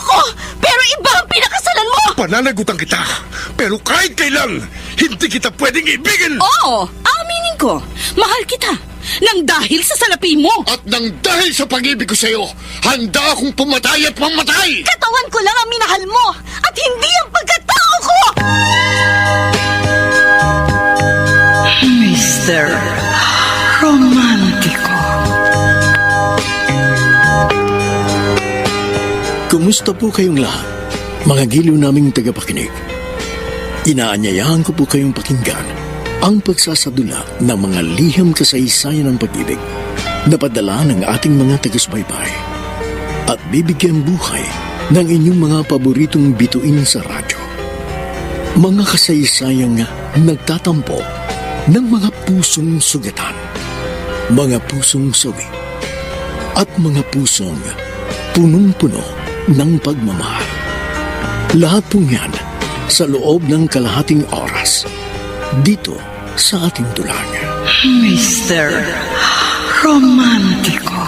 ko, pero iba ang pinakasalan mo! Pananagutan kita, pero kahit kailan, hindi kita pwedeng ibigin! Oo, aminin ko, mahal kita, nang dahil sa salapi mo! At nang dahil sa pag-ibig ko sa'yo, handa akong pumatay at mamatay! Katawan ko lang ang minahal mo, at hindi ang pagkatao ko! Mr. Romántico. Kumusta po kayong lahat, mga giliw naming tagapakinig? Inaanyayahan ko po kayong pakinggan ang pagsasadula ng mga liham kasaysayan ng pag-ibig na padala ng ating mga taga-subaybay at bibigyan buhay ng inyong mga paboritong bituin sa radyo. Mga kasaysayang nagtatampo ng mga pusong sugatan, mga pusong sawi, at mga pusong punong-puno ng pagmamahal. Lahat pong yan sa loob ng kalahating oras dito sa ating tulang. Mr. Romántico.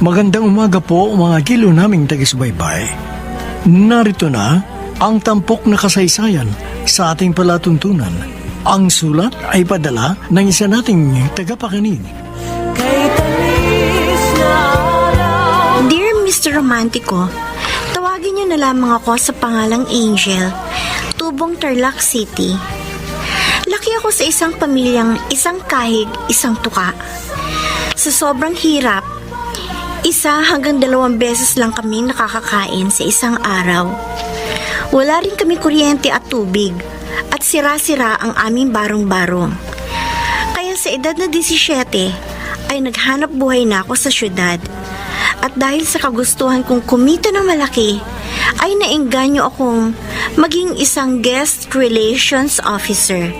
Magandang umaga po mga giliw naming taga-subaybay. Narito na ang tampok na kasaysayan sa ating palatuntunan. Ang sulat ay padala ng isa nating tagapakinig. Dear Mr. Romantico, tawagin niyo na lamang ako sa pangalang Angel, Tubong Tarlac City. Laki ako sa isang pamilyang isang kahig, isang tuka. Sa sobrang hirap, 1 hanggang 2 beses lang kami nakakakain sa isang araw. Wala rin kami kuryente at tubig at sira-sira ang aming barong-barong. Kaya sa edad na 17 ay naghanap buhay na ako sa syudad. At dahil sa kagustuhan kong kumita ng malaki, ay naengganyo akong maging isang guest relations officer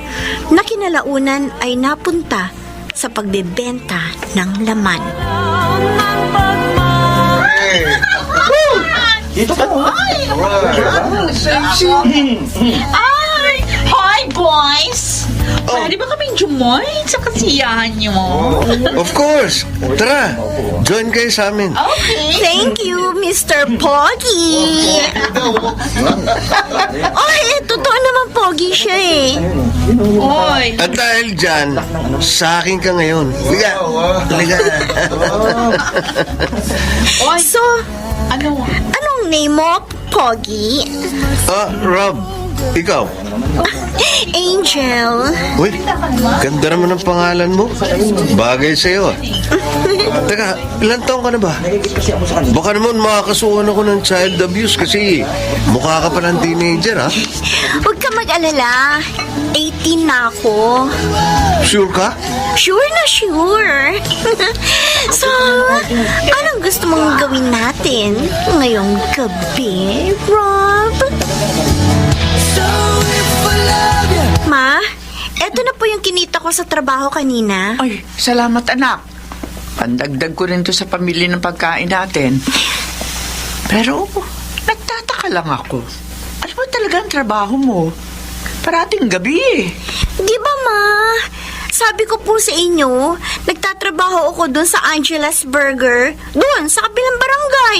na kinalaunan ay napunta sa pagbebenta ng laman. Dito ka mo. Ay! Hi, boys! Pwede ba kaming jumoy sa kasiyahan niyo? Of course. Tara, join kayo sa amin. Okay. Thank you, Mr. Pogi! Ay, totoo naman Pogi siya eh. Oy! At dahil dyan, sa akin ka ngayon. Liga. Liga. So, anong name mo, Pogi? Rob, ikaw. Angel. Uy, ganda naman ang pangalan mo. Bagay sa'yo ah. Teka, ilan taong ka na ba? Baka naman makakasuhan ako ng child abuse kasi mukha ka pa ng teenager ha. Huwag ka mag-alala. 18 na ako. Sure ka? Sure na sure. So, anong gusto mong gawin natin ngayong gabi, Rob? Ma, eto na po yung kinita ko sa trabaho kanina. Ay, salamat anak. Pandagdag ko rin to sa pamilya ng pagkain natin. Pero, nagtataka lang ako. Ano ba talaga ang trabaho mo? Parating gabi eh. Di ba, Ma? Sabi ko po sa inyo, nagtatrabaho ako doon sa Angela's Burger, doon sa kabilang barangay.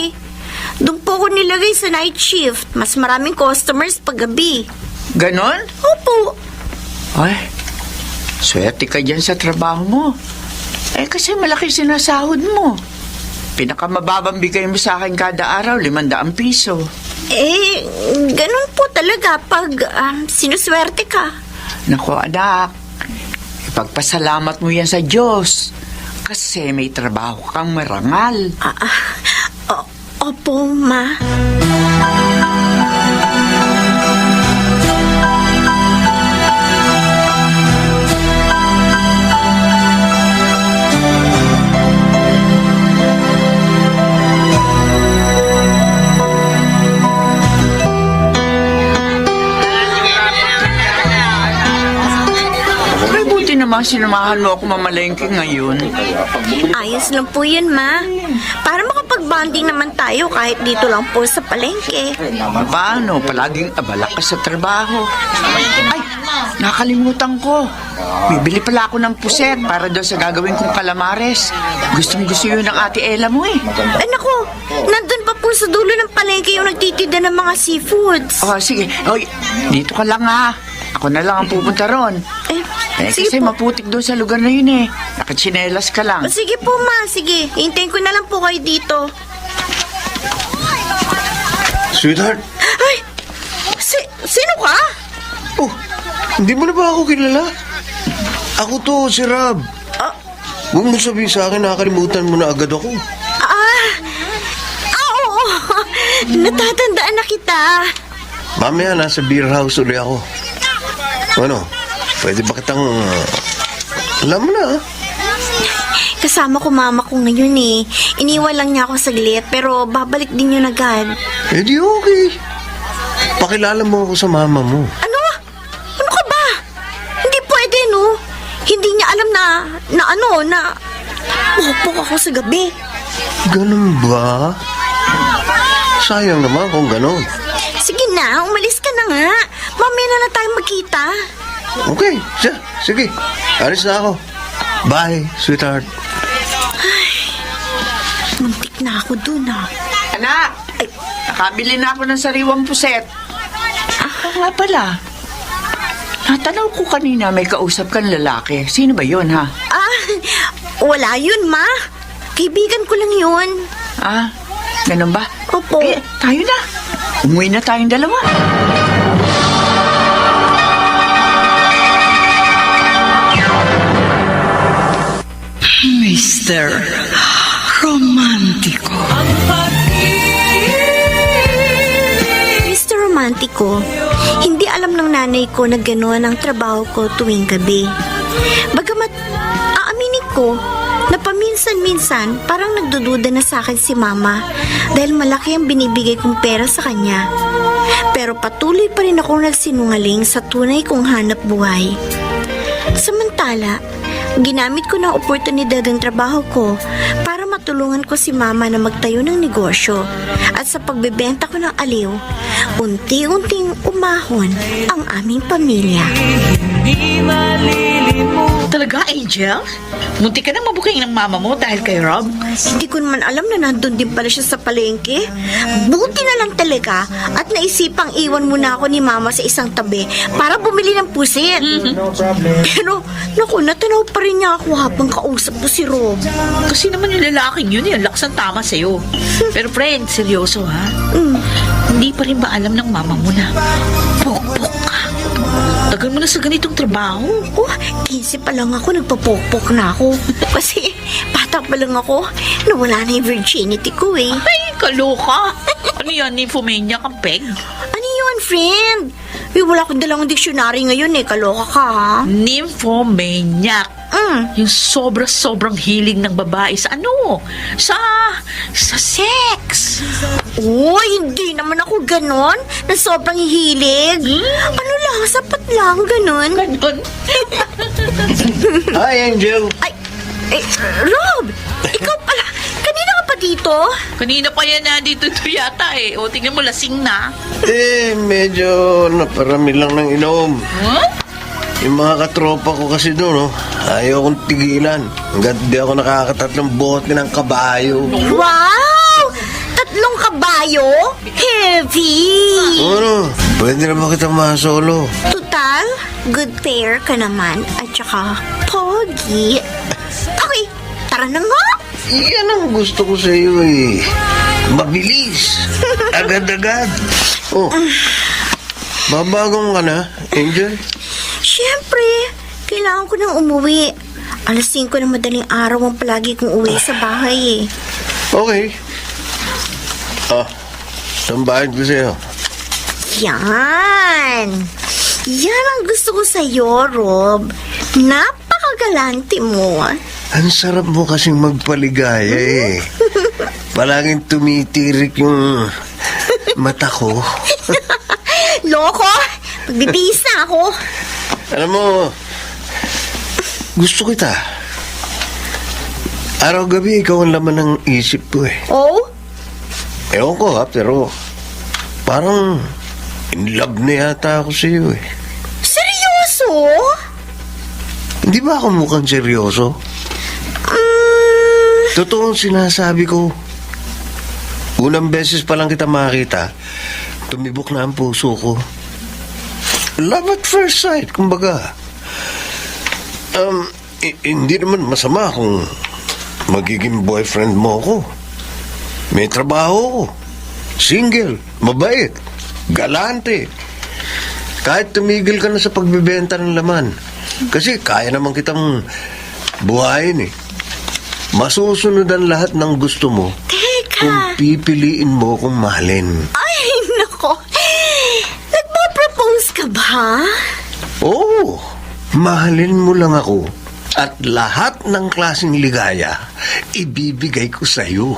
Doon po ako nilagay sa night shift. Mas maraming customers pag gabi. Ganon? Opo. Ay, swerte ka dyan sa trabaho mo. Eh, kasi malaki sinasahod mo. Pinakamababang bigay mo sa akin kada araw, 500 piso. Eh, ganun po talaga pag sinuswerte ka. Naku, anak. Ipagpasalamat mo yan sa Diyos. Kasi may trabaho kang marangal. Opo, Ma. Naman sinamahan mo ako mamalengke ngayon. Ayos lang po yun, Ma. Para makapag-bonding naman tayo kahit dito lang po sa palengke. Paano? Palaging abala ka sa trabaho. Ay, Nakalimutan ko. Bibili pala ako ng puset para doon sa gagawin kong kalamares. Gusto yun ng ate Ella mo eh. Ay naku, nandun pa po sa dulo ng palengke yung nagtitinda ng mga seafoods. Oh, sige. Oy, dito ka lang ha. Ako na lang ang pupunta ron. Sige Kasi po. maputik doon sa lugar na yun eh. Nakatsinelas ka lang. Sige po, ma. Sige, hintayin ko na lang po kayo dito. Sweetheart, Ay! Sino ka? oh, hindi mo na ba ako kilala? Ako to, si Rob. Huwag mo sabihin sa akin, nakakalimutan mo na agad ako. Oo. Natatandaan na kita. Mamaya, nasa beer house ulit ako. Ano, pwede ba kitang... alam mo na, Kasama ko mama ko ngayon eh. Iniwan lang niya ako saglit pero babalik din yun agad. Eh di okay. Pakilala mo ako sa mama mo. Ano? Ano ka ba? Hindi pwede, no? Hindi niya alam na pupok ako sa gabi. Ganun ba? Sayang naman kung ganun. Sige na, umalis ka na nga. Mamaya na tayo magkita. Okay, sige. Alis na ako. Bye, sweetheart. Muntik na ako dun, ah. Anak! Ay, nakabili na ako ng sariwang puset. Nga pala. Natanaw ko kanina may kausap kang lalaki. Sino ba yun, ha? Wala yun, ma. Kaibigan ko lang yun. Ganun ba? Opo. Eh, tayo na. Umuwi na tayong dalawa. Mr. Romántico. Mr. Romantico, hindi alam ng nanay ko na gano'n ang trabaho ko tuwing gabi. Bagamat aaminin ko na paminsan-minsan parang nagdududa na sa akin si mama dahil malaki ang binibigay kong pera sa kanya. Pero patuloy pa rin akong nagsinungaling sa tunay kong hanap buhay. Samantala, ginamit ko ng oportunidad ng trabaho ko para matulungan ko si mama na magtayo ng negosyo at sa pagbebenta ko ng aliw, unti-unting umahon ang aming pamilya. Talaga, Angel? Munti ka nang mabuking ng mama mo dahil kay Rob? Hindi ko naman alam na nandun din pala siya sa palengke. Buti na lang talaga at naisipang iwan muna ako ni mama sa isang tabi para bumili ng pusit. Pero, naku, natanaw pa rin niya ako habang kausap ko si Rob. Kasi naman yung lalaking yun, yung lakas ang tama sa'yo. Pero friend, seryoso ha? Hindi pa rin ba alam ng mama mo na pokpok ka? Tagal mo na sa ganitong trabaho. 15 pa lang ako, nagpapokpok na ako. Kasi, bata pa lang ako, nawala na yung virginity ko eh. Ay, kaloka. Ano yan, nymphomania kang peg? Ano yun, friend? Wala akong dalang dictionary ngayon eh, kaloka ka ha? Nymphomaniac. Yung sobrang hilig ng babae sa ano? Sa sex. Hindi naman ako ganon, na sobrang hilig. Ano lang, sapat lang, ganon. Ganon. Hi, Angel. Rob, ikaw pala, kanina ka pa dito? Kanina pa yan nandito yata eh. O, tingnan mo, lasing na. Medyo naparami lang ng inom. Huh? Yung mga katropa ko kasi doon, ayaw kong tigilan. Hanggat di ako nakakatatlong bote ng kabayo. Wow! 3 kabayo? Heavy! Ano? Pwede na ba kita masolo? Total, good pair ka naman at saka pogi. Okay, tara na nga. Yan ang gusto ko sa iyo eh. Mabilis. Agad-agad. Babagong ka na, Angel? Siyempre, kailangan ko nang umuwi. Alas 5 ng madaling araw ang palagi kong uwi sa bahay eh. Okay. Sambahin ko sa'yo. Yan! Yan ang gusto ko sa'yo, Rob. Napakagalante mo. Ang sarap mo kasing magpaligaya eh. Palaging tumitirik yung mata ko. Loko, magbibihis na ako. Alam mo, gusto kita. Araw-gabi ikaw ang laman ng isip ko eh. Oh? Ewan ko pero parang in love na yata ako sa iyo eh. Seryoso? seryoso? Hindi ba ako mukhang seryoso? Totoo ang sinasabi ko. Unang beses pa lang kita makita, tumibok na ang puso ko. Love at first sight, kumbaga. Hindi naman masama kung magiging boyfriend mo ko. May trabaho ko. Single, mabait, galante. Kahit tumigil ka na sa pagbibenta ng laman. Kasi kaya naman kitang buhayin eh. Masusunod ang lahat ng gusto mo kung Teka. pipiliin mo kung mahalin. Ay, nako. Nagpa-propose ka ba? Oo, mahalin mo lang ako. At lahat ng klaseng ligaya, ibibigay ko sa'yo.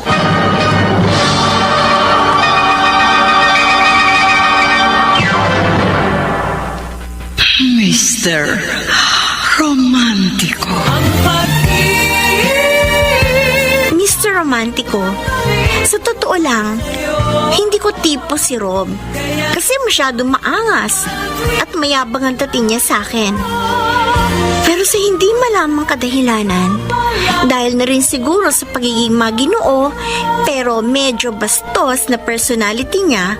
Mr. Romantiko. Mr. Romantico, sa totoo lang, hindi ko tipo si Rob. Kasi masyadong maangas at mayabang ang dating niya sa akin. Pero sa hindi malamang kadahilanan, dahil na rin siguro sa pagiging maginoo, pero medyo bastos na personality niya,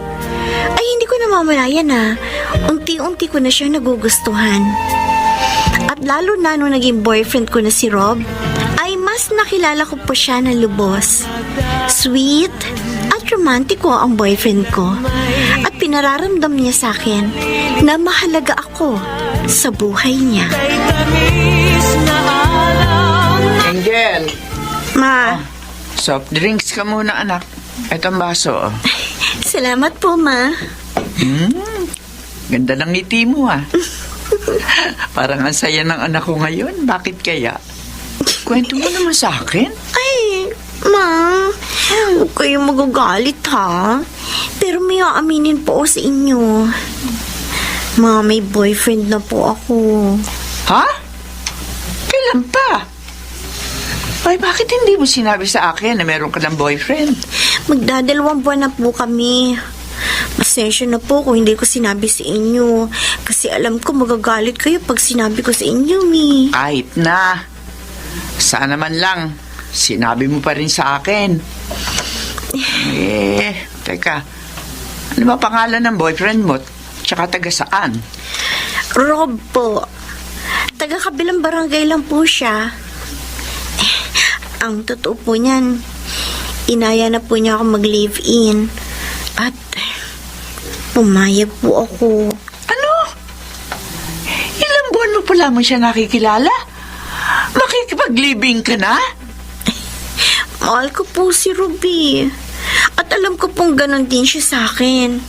ay hindi ko namamalayan na unti-unti ko na siya nagugustuhan. At lalo na nung naging boyfriend ko na si Rob, ay mas nakilala ko po siya na lubos. Sweet at romantiko ang boyfriend ko. At pinararamdam niya sa akin na mahalaga ako sa buhay niya. Angel, Ma, soft drinks ka muna, anak. Ito ang baso. salamat po, Ma. Ganda ng ngiti mo, ah. Parang ang saya ng anak ko ngayon. Bakit kaya? Kwento mo naman sa akin. Ay, Ma, huwag kayong magagalit, ha? Pero may aaminin po ako sa inyo. Ma, may boyfriend na po ako. Ha? Kailan pa? Ay, bakit hindi mo sinabi sa akin na meron ka ng boyfriend? Magdadalawang buwan na po kami. Pasensya na po kung hindi ko sinabi sa inyo. Kasi alam ko magagalit kayo pag sinabi ko sa inyo, Mi. Kahit na. Sana man lang, sinabi mo pa rin sa akin. Teka. Ano ba pangalan ng boyfriend mo? Tsaka taga saan? Rob po. Taga kabilang barangay lang po siya. Ang totoo po niyan, inaya na po niya ako mag-live-in. At pumayag po ako. Ano? Ilang buwan mo pa lamang siya nakikilala? Makikipag-living ka na? Mahal ko po si Ruby. At alam ko pong ganon din siya sa akin.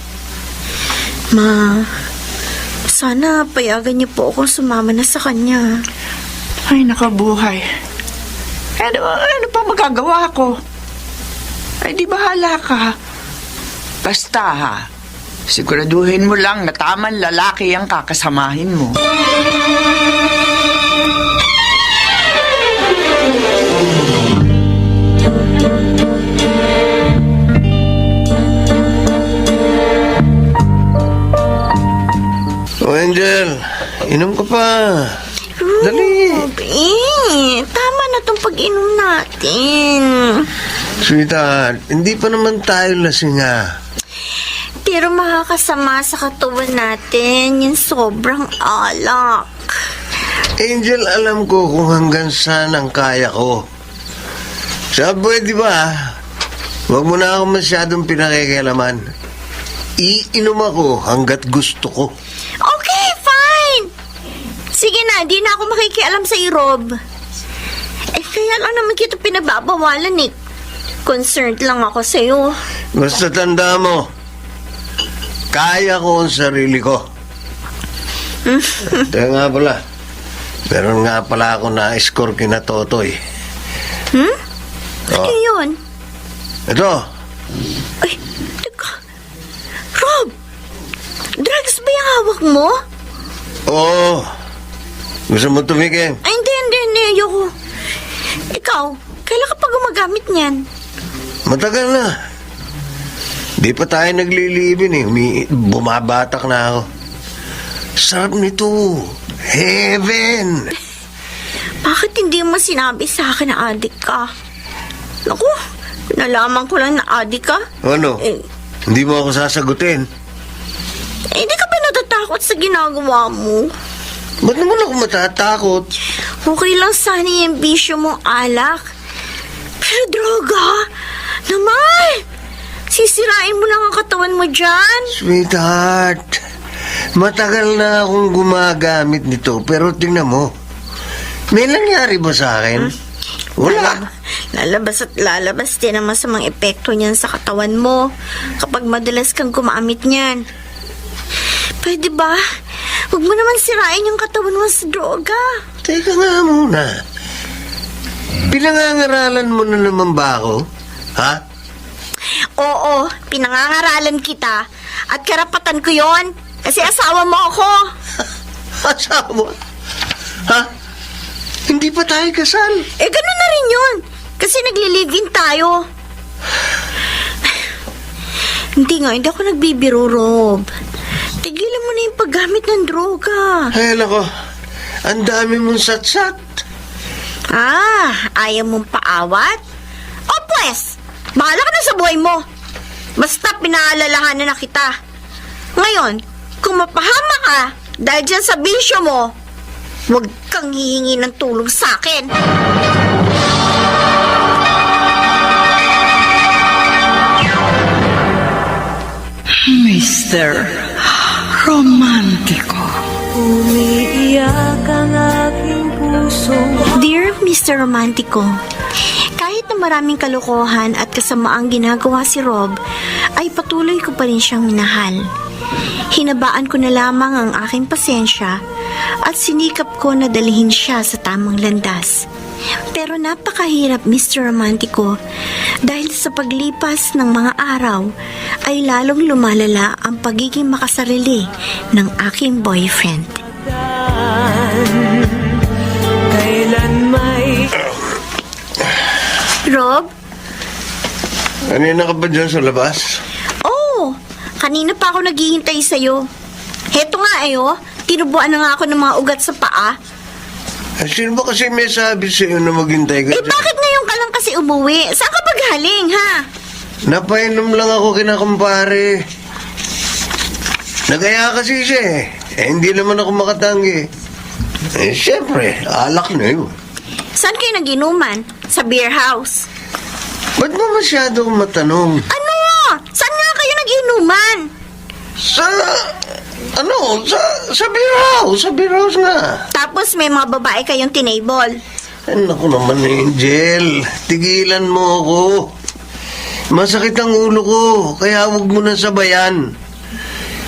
Ma, sana payagan niyo po akong sumama na sa kanya. Ay, nakabuhay. Ano pa magagawa ko? Ay, di bahala ka. Basta ha, siguraduhin mo lang na tamang lalaki ang kakasamahin mo. O Angel, inom ka pa. Dali. Tama na tong pag-inom natin. Sweetheart, hindi pa naman tayo lasing nga. Pero makakasama sa katawan natin yung sobrang alak. Angel, alam ko kung hanggang saan ang kaya ko. Sabi, di ba? Huwag mo na ako masyadong pinakikialaman. Iinom ako hanggat gusto ko. Okay, fine. Sige na, di na ako makikialam sa Rob. Kaya lang naman kita pinababawalan eh. Concerned lang ako sa'yo. Basta tanda mo, kaya ko ang sarili ko. Teka nga pala, meron nga pala ako na-score kina Totoy. Ano yun? Ito, Ay, teka. Rob, drugs ba yung hawak mo? oo. Gusto mo tumikim? Ay, hindi. Ayoko. Ikaw, kailan ka pa gumagamit niyan? Matagal na. Di pa tayo naglilibin eh. Bumabatak na ako. Sarap nito. Heaven! Bakit hindi mo sinabi sa akin na adik ka? Naku, nalaman ko lang na adik ka. Ano? Eh, Hindi mo ako sasagutin. Hindi ka ba natatakot sa ginagawa mo? Ba't naman ako matatakot? Okay lang sana yung bisyo mong alak. Pero droga, naman! Sisirain mo lang ang katawan mo dyan. Sweetheart, matagal na akong gumagamit nito, pero tingnan mo. May nangyari ba sa akin? Wala. Lalabas at lalabas din ang masamang epekto niyan sa katawan mo kapag madalas kang gumamit niyan. Pwede ba? Huwag mo naman sirain yung katawan mo sa droga. Teka nga muna. Pinangangaralan mo na naman ba ako? Ha? Oo, pinangangaralan kita at karapatan ko yon kasi asawa mo ako. Asawa? Ha? Hindi pa tayo kasal. Eh, ganun na rin yun. Kasi nagli-live-in tayo. Hindi ako nagbibiro, Rob. Tigilan mo na yung paggamit ng droga. Ay, nako. Ang dami mong satsat. Ayaw mong paawat? O pues, bahala ka na sa buhay mo. Basta pinaalalahanan na kita. Ngayon, kung mapahama ka dahil dyan sa bisyo mo, huwag kang hihingi ng tulong sa akin. Mr. Romantiko. Umiiyak ang aking puso. Dear Mr. Romantico, kahit na maraming kalokohan at kasamaang ginagawa si Rob, ay patuloy ko pa rin siyang minahal. Hinabaan ko na lamang ang aking pasensya at sinikap ko na dalhin siya sa tamang landas. Pero napakahirap, Mr. Romantico, dahil sa paglipas ng mga araw ay lalong lumalala ang pagiging makasarili ng aking boyfriend. Kailan may Rob? Kanina ka ba dyan sa labas? Oo, kanina pa ako naghihintay sa'yo. Heto nga tinubuan na nga ako ng mga ugat sa paa. Ay, sino ba kasi may sabi sa'yo na maghintay ka Eh dyan? bakit ngayon ka lang kasi umuwi? Saan ka ba galing, ha? Napainom lang ako kinakumpare. Nagaya kasi siya eh. Hindi naman ako makatanggi. Eh, syempre, alak na yun. Saan kayo naginuman? Sa beer house. Ba't ba masyado kong matanong? Ano? Saan nga kayo naginuman? Sa beer house. Sa beer house nga. Tapos may mga babae kayong tinable. Ay, naku naman, Angel. Tigilan mo ako. Masakit ang ulo ko, kaya huwag mo na sabayan.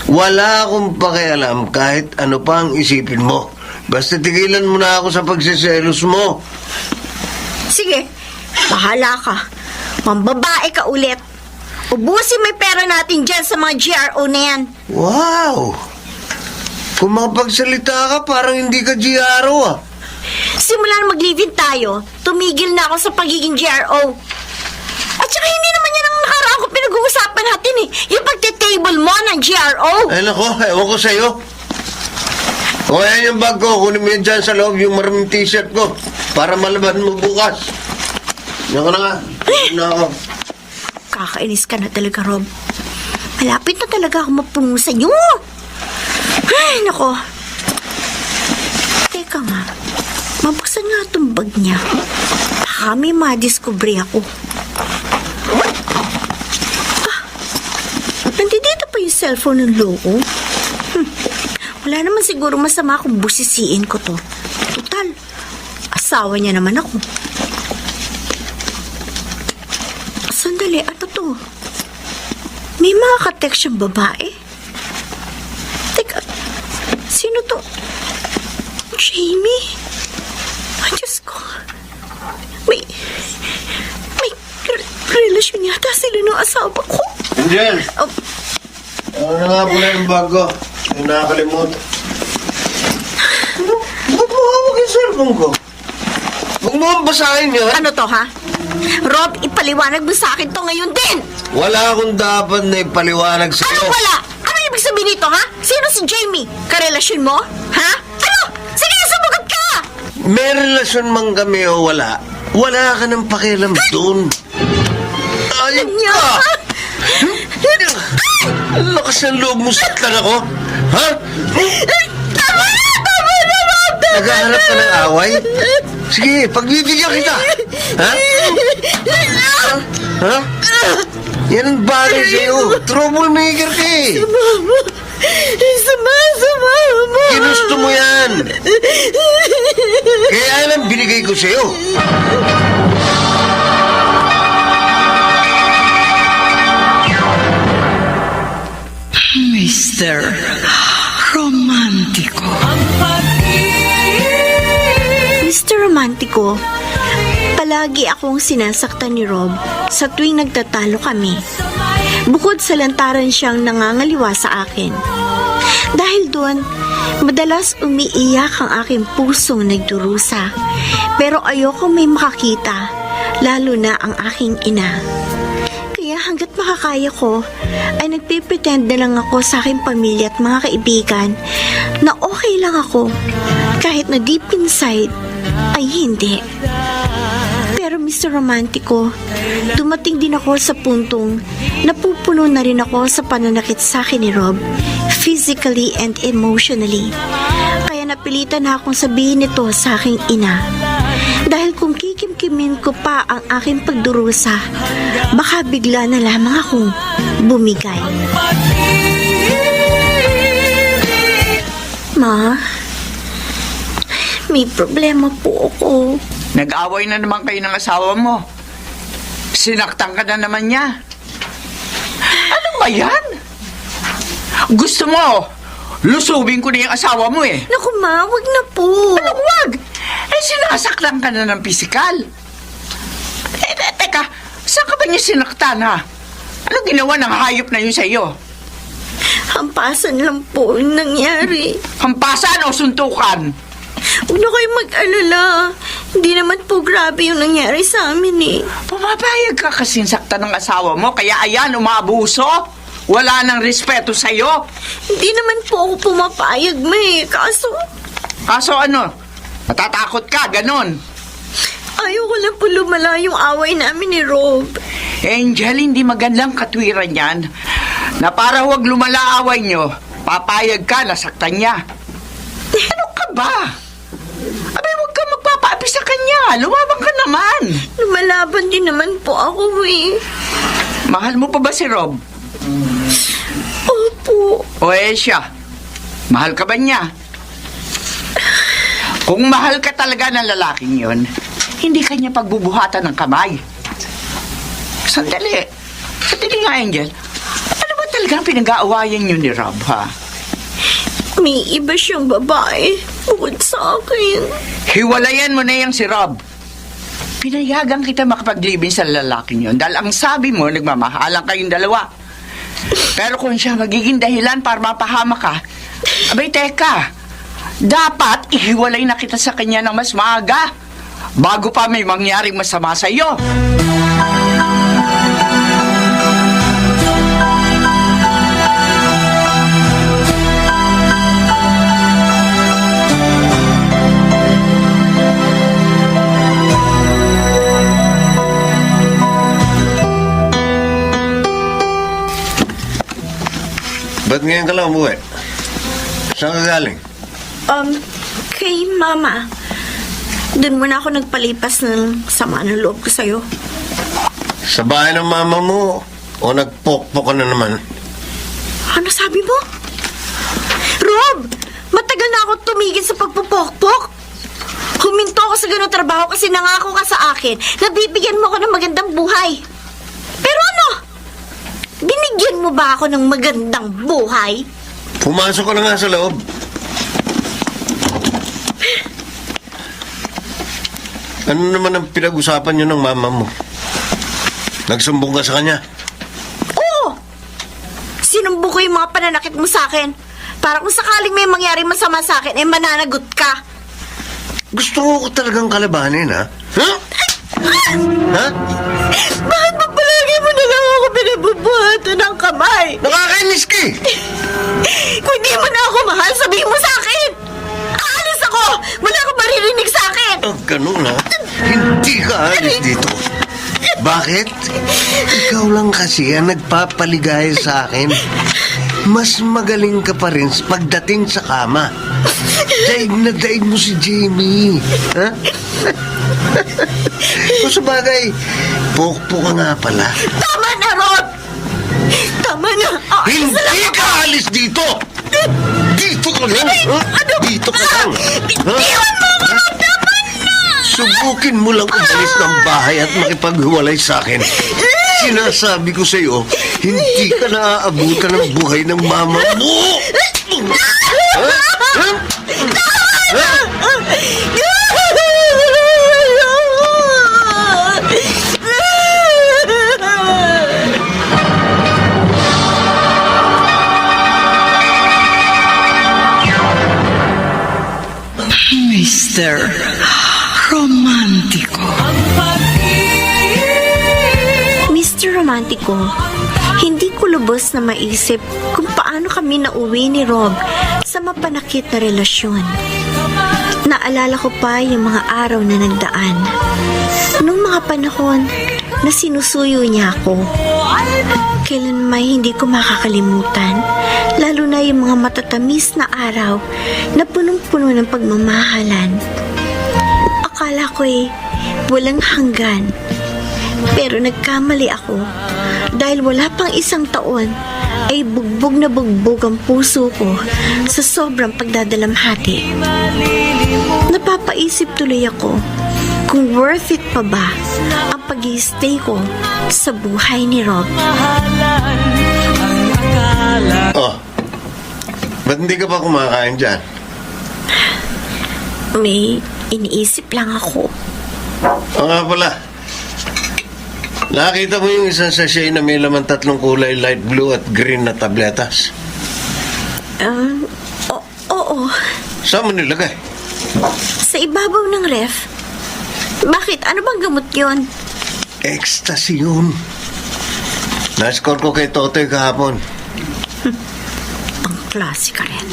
Wala akong pakialam kahit ano pa ang isipin mo. Basta tigilan mo na ako sa pagsiselos mo. Sige, bahala ka. Mambabae ka ulit. Ubusin mo yung pera natin dyan sa mga GRO na yan. Wow! Kung makapagsalita ka, parang hindi ka GRO ah. Simula na mag-live-in tayo, tumigil na ako sa pagiging GRO. At saka hindi naman yan ang nakaraan ko pinag-uusapan natin eh. Yung pagte-table mo ng GRO. Ay nako, ewan ko sa'yo. O yan yung bag ko, kunin mo yan dyan sa loob yung maraming t-shirt ko para malaban mo bukas. Yan ko na nga. Na ako. Kakainis ka na talaga, Rob. Malapit na talaga ako mapungo sa inyo. Ay, nako. Teka nga, mabuksan nga itong bag niya. Baka may madiscovery ako. Nandito pa yung cellphone ng loko. Wala naman siguro masama kung busisiin ko to. Total, asawa niya naman ako. Sandali, ano to? May mga ka-text siyang babae. Teka, sino to? Jamie? Ay, Diyos ko. May relasyon yata sila ng asawa ko. Angel! Oh, Ano na nga pala yung bag ko? Yung nakakalimutan. Ba't mo hawak yung cellphone ko? Huwag mo ang basahin yan. ano to, ha? Rob, ipaliwanag mo sa akin to ngayon din! Wala akong dapat na ipaliwanag sa'yo. Ano wala? Ano ibig sabihin nito, ha? Sino si Jamie? Karelasyon mo? Ha? Ano? may relasyon man kami o wala, wala ka ng pakialam doon. Ayun ka! Ang lakas ng loob mo, saktan ako. Ha? Tama na, Rob! Naghahanap ka ng away? Sige, pagbibigyan kita. Ha? Ha? Yan ang bagay sa'yo. Troublemaker ka eh. Sama mo! Ginusto mo yan. Kaya alam, binigay ko sa'yo. Mr. Romantico. Mr. Romantico, palagi akong sinasaktan ni Rob sa tuwing nagtatalo kami. Bukod sa lantaran siyang nangangaliwa sa akin. Dahil doon, madalas umiiyak ang aking pusong nagdurusa. Pero ayoko may makakita, lalo na ang aking ina. Kaya hanggat makakaya ko, ay nagpipretend na lang ako sa aking pamilya at mga kaibigan na okay lang ako, kahit na deep inside ay hindi. Pero Mr. Romantico, dumating din ako sa puntong napupuno na rin ako sa pananakit sa akin ni Rob, physically and emotionally. Kaya napilitan na akong sabihin ito sa aking ina. Dahil kung kikimkimin ko pa ang aking pagdurusa, baka bigla na lamang akong bumigay. Ma, may problema po ako. Nag-away na naman kayo ng asawa mo. Sinaktan ka na naman niya. Ano ba yan? Gusto mo, lusubin ko na yung asawa mo eh. Naku ma, wag na po. Anong wag? Eh, sinasaktan ka na ng pisikal. Teka, saan ka ba niya sinaktan ha? Anong ginawa ng hayop na yun sa'yo? Hampasan lang po yung nangyari. Hampasan o suntukan? Huwag na kayo mag-alala. Hindi naman po grabe yung nangyari sa amin eh. Pumapayag ka kasing saktan ng asawa mo, kaya ayan, umaabuso. Wala nang respeto sa'yo. Hindi naman po ako pumapayag, may. Kaso ano? Matatakot ka, ganon. Ayoko lang po lumala yung away namin ni Rob. Angel, hindi magandang katwiran yan. Na para huwag lumala away nyo, papayag ka na saktan niya. Ano ka ba? Abay, huwag ka magpapaapi sa kanya. Lumabang ka naman. Lumalaban din naman po ako eh. Mahal mo pa ba si Rob? Opo. O siya, mahal ka ba niya? Kung mahal ka talaga ng lalaking yon, hindi ka niya pagbubuhatan ng kamay. Sandali nga, Angel. Ano ba talagang pinag-aawayan niyo ni Rob, ha? May iba siyang babae bukod sa akin. Hiwalayan mo na yang si Rob. Pinayagan kita makapaglibing sa lalaking yon dahil ang sabi mo, nagmamahalan kayong dalawa. Pero kung siya magiging dahilan para mapahama ka, abay teka, dapat ihiwalay na kita sa kanya ng mas maaga bago pa may mangyaring masama sa iyo. Ba't ngayon ka lang umuwi? Saan ka galing? Kay Mama. Doon muna ako nagpalipas ng sama ng loob ko sa'yo. Sa bahay ng mama mo o nagpokpok ka na naman? Ano sabi mo? Rob, matagal na ako tumigil sa pagpupokpok. Huminto ako sa ganung trabaho kasi nangako ka sa akin na bibigyan mo ako ng magandang buhay. Pero ano? Binigyan mo ba ako ng magandang buhay? Pumasok ka na nga sa loob. Ano naman ang pinag-usapan niyo ng mama mo? Nagsumbong ka sa kanya? Oo! Sinumbong ko yung mga pananakit mo sa akin. Para kung sakaling may mangyari masama sa akin, mananagot ka. Gusto ko talagang kalabanin, ha? Ha? Ha? Bakit ba palagi mo na lang ako binabubuhatan ng kamay? Nakakainis ka eh! Kung di mo na ako mahal, sabihin mo sa akin! Aalis ako! Wala akong maririnig sa akin! ganun, ha? Hindi ka alis dito. Bakit? Ikaw lang kasi ang nagpapaligaya sa akin. Mas magaling ka pa rin pagdating sa kama. Daig na daig mo si Jamie. Ha? Kung sa bagay, pokpo ka nga pala. Tama na, Rob! Tama na! Hindi ka alis dito! Dito ka lang! Ha? Dito ka lang! Iwan mo ako, Rob! Tama na! Subukin mo lang umalis ng bahay at makipaghiwalay sa akin. Sinasabi ko sa'yo, hindi ka naaabutan ng buhay ng mama mo! Ha? Ha? Ha? Mr. Romantico. Mr. Romantico, hindi ko lubos na maisip kung paano kami nauwi ni Rob sa mapanakit na relasyon. Naalala ko pa yung mga araw na nagdaan. Nung mga panahon na sinusuyo niya ako. Kailan may hindi ko makakalimutan, lalo na yung mga matatamis na araw na punong-puno ng pagmamahalan. Akala ko walang hanggan. Pero nagkamali ako dahil wala pang isang taon ay bugbog na bugbog ang puso ko sa sobrang pagdadalamhati. Napapaisip tuloy ako kung worth it pa ba ang pag-i-stay ko sa buhay ni Rob. Oh, ba't hindi ka pa kumakain dyan? May iniisip lang ako. O nga pala, nakita mo yung isang sachet na may laman 3 kulay, light blue at green na tabletas? Oo. Saan mo nilagay? Sa ibabaw ng ref. Bakit? Ano bang gamot yon? Ecstasy yun. Na-score ko kay Totoy kahapon. Ang klase ka rin.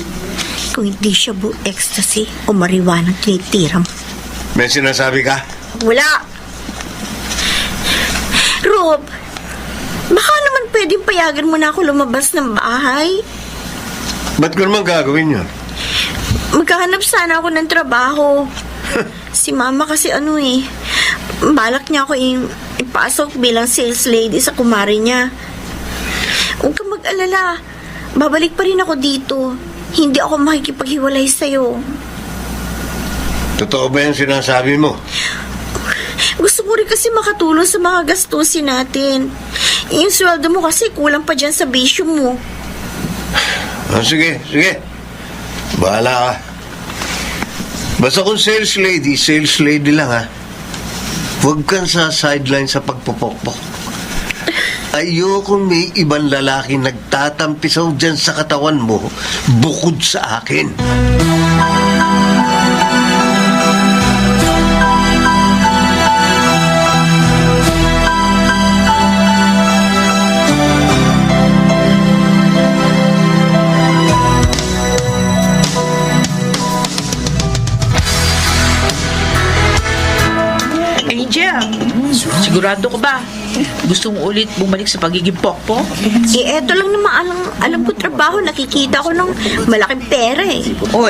Kung hindi siya ecstasy o marijuana tinitiram. May sinasabi ka? Wala! Rob, baka naman pwedeng payagan mo na ako lumabas ng bahay. Ba't ko naman gagawin yun? Magkahanap sana ako ng trabaho. Si mama kasi balak niya ako ipasok bilang sales lady sa kumari niya. Huwag kang mag-alala. Babalik pa rin ako dito. Hindi ako makikipaghiwalay sa'yo. Totoo ba yung sinasabi mo? Gusto ko rin kasi makatulong sa mga gastusin natin. Yung sweldo mo kasi kulang pa dyan sa bisyo mo. Sige. Bahala ka. Basta kung sales lady lang, ha? Huwag kang sa sideline sa pagpupokpok. Ayokong may ibang lalaki nagtatampisaw dyan sa katawan mo bukod sa akin. Angel, sigurado ka ba? Gusto mo ulit bumalik sa pagiging pokpok? Eto lang naman alam ko trabaho. Nakikita ko ng malaking pera O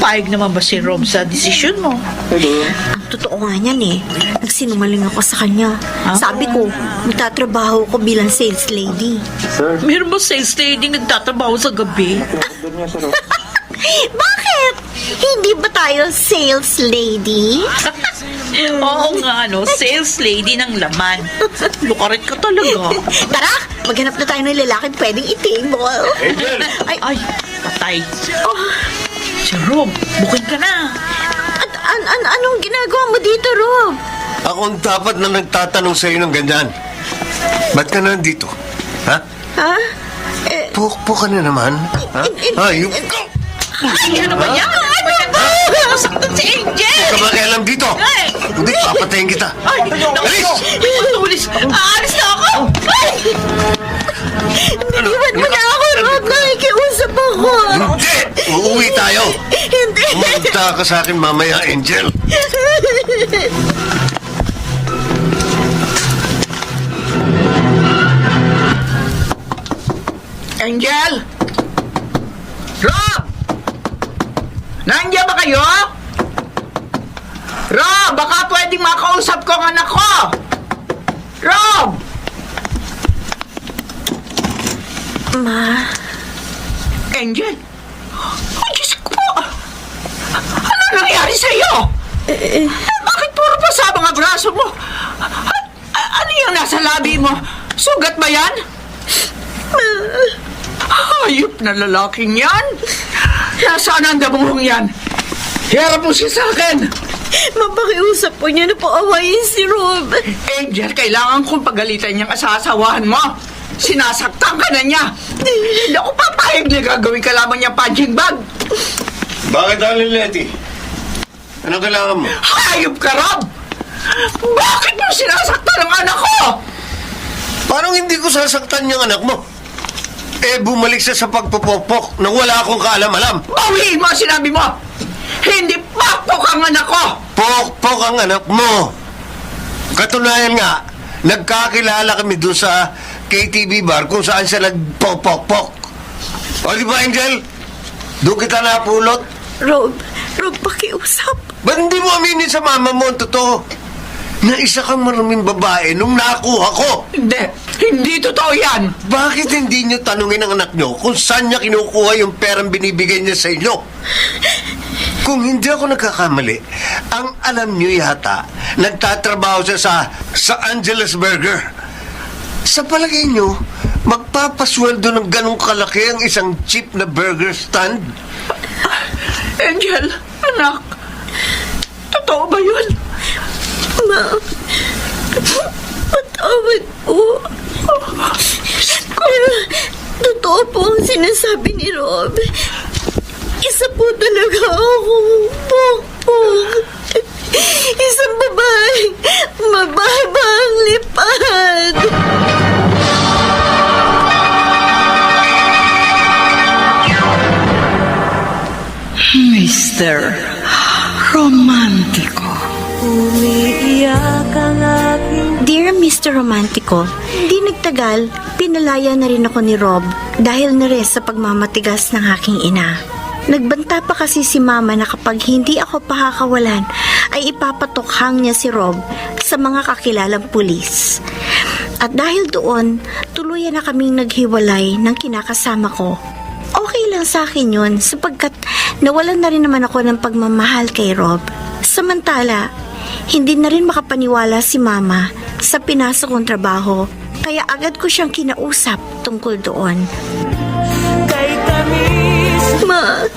payag naman ba si Rob sa desisyon mo? Ang totoo nga niyan nagsinungaling ako sa kanya. Sabi ko, magtatrabaho ko bilang sales lady. Meron ba sales lady nagtatrabaho sa gabi? Bakit? Hindi ba tayo sales lady? Oo nga, sales lady ng laman. Lukaret ka talaga. Tara, maghanap na tayo ng lalaking pwedeng i-table. Ay, patay. Si Rob, bukin ka na. At anong ginagawa mo dito, Rob? Ako ang dapat na nagtatanong sa'yo ng ganyan. Ba't ka nandito? Ha? Ha? Pukpok ka na naman? Ha? Ayun. Ay, ano ba yan? Masaktan si Angel! Ka ba kailam dito? Hindi, papatayin kita. Ay, Alis! Tulis! Aalis na ako! Iwan mo na ako, Rob. Nakikiusap ako. Hindi! Uuwi tayo! Hindi. magtaka sa akin mamaya, Angel. Angel! Rob! Nandiyan ba kayo? Rob, baka pwedeng makausap ko ang anak ko! Rob! Ma, Angel? Oh, Diyos ko po! Ano nangyari sa'yo? Bakit puro pa sa mga braso mo? Ano yung nasa labi mo? Sugat ba yan? Hayop na lalaking yan! Nasaan ang damuhong yan? Hiharap mo siya sa akin! mapakiusap po niya na paawayin si Rob. Angel, kailangan kong pagalitan niyang asasawahan mo. Sinasaktan ka na niya. Hindi ako papayag na gagawin ka lamang niya punching bag. Bakit, Aling Letty? Anong kailangan mo? Hayop ka, Rob! Bakit mo sinasaktan ang anak ko? Parang hindi ko sasaktan yung anak mo. Eh, bumalik siya sa pagpupokpok nang wala akong kaalam-alam. Bawiin mo ang sinabi mo! Hindi pakpok ang anak ko! Pokpok ang anak mo. Katunayan nga, nagkakilala kami doon sa KTV bar kung saan siya nagpokpok. O di ba, Angel? Doon kita napulot. Rob, pakiusap. Ba't hindi mo aminin sa mama mo ang totoo? Na isa kang maraming babae nung nakuha ko. Hindi totoo yan! Bakit hindi niyo tanungin ang anak niyo kung saan niya kinukuha yung perang binibigay niya sa inyo? Kung hindi ako nagkakamali, ang alam niyo yata, nagtatrabaho siya sa Angelus Burger. Sa palagay niyo, magpapasweldo ng ganong kalaki ang isang cheap na burger stand? Angel, anak, totoo ba yun? Ma, patawad po. Pero, totoo po ang sinasabi ni Rob. Isa po talaga akong pokpok. Isang babae, mababa ang lipad. Mr. Romantico. Umiiyak ang aking Dear Mr. Romantico, di nagtagal, pinalaya na rin ako ni Rob dahil na rin sa pagmamatigas ng aking ina. Nagbanta pa kasi si Mama na kapag hindi ako pakakawalan ay ipapatokhang niya si Rob sa mga kakilalang pulis. At dahil doon, tuluyan na kaming naghiwalay ng kinakasama ko. Okay lang sa akin yun sapagkat nawalan na rin naman ako ng pagmamahal kay Rob. Samantala, hindi na rin makapaniwala si Mama sa pinasok kong trabaho kaya agad ko siyang kinausap tungkol doon. kay tamis. Ma,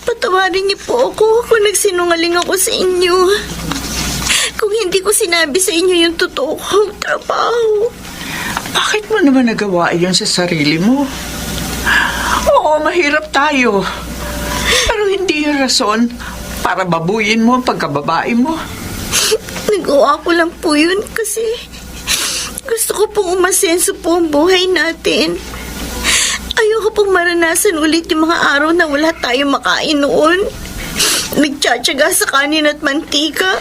patawarin niyo po ako kung nagsinungaling ako sa inyo. Kung hindi ko sinabi sa inyo yung totoo kong trabaho. Bakit mo naman nagawa yun sa sarili mo? Oo, mahirap tayo. Pero hindi yung rason para babuyin mo ang pagkababae mo. Nagawa ko lang po yun kasi gusto ko pong umasenso po ang buhay natin. Ayoko pong maranasan ulit yung mga araw na wala tayong makain noon. Nagtsatsaga sa kanin at mantika.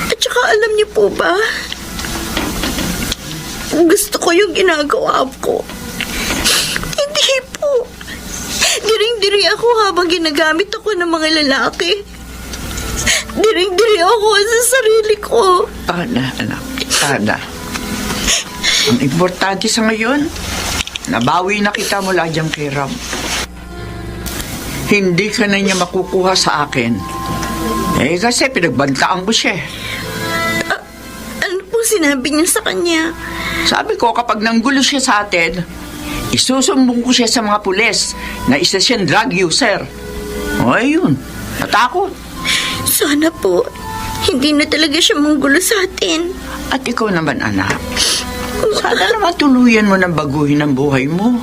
At saka alam niyo po ba, gusto ko yung ginagawa ko. Hindi po. Diring-diri ako habang ginagamit ako ng mga lalaki. Diring-diri ako sa sarili ko. Ana, anak. Ana. Ang importante sa ngayon, nabawi na kita mula diyang kay Rob. Hindi ka na niya makukuha sa akin. Eh kasi pinagbantaan ko siya. Ano pong sinabi niyo sa kanya? Sabi ko kapag nanggulo siya sa atin, isusumbong ko siya sa mga pulis na isa siyang drug user. O ayun, natakot. Sana po, hindi na talaga siya manggulo sa atin. At ikaw naman, anak. Sana naman tuluyan mo ng baguhin ang buhay mo.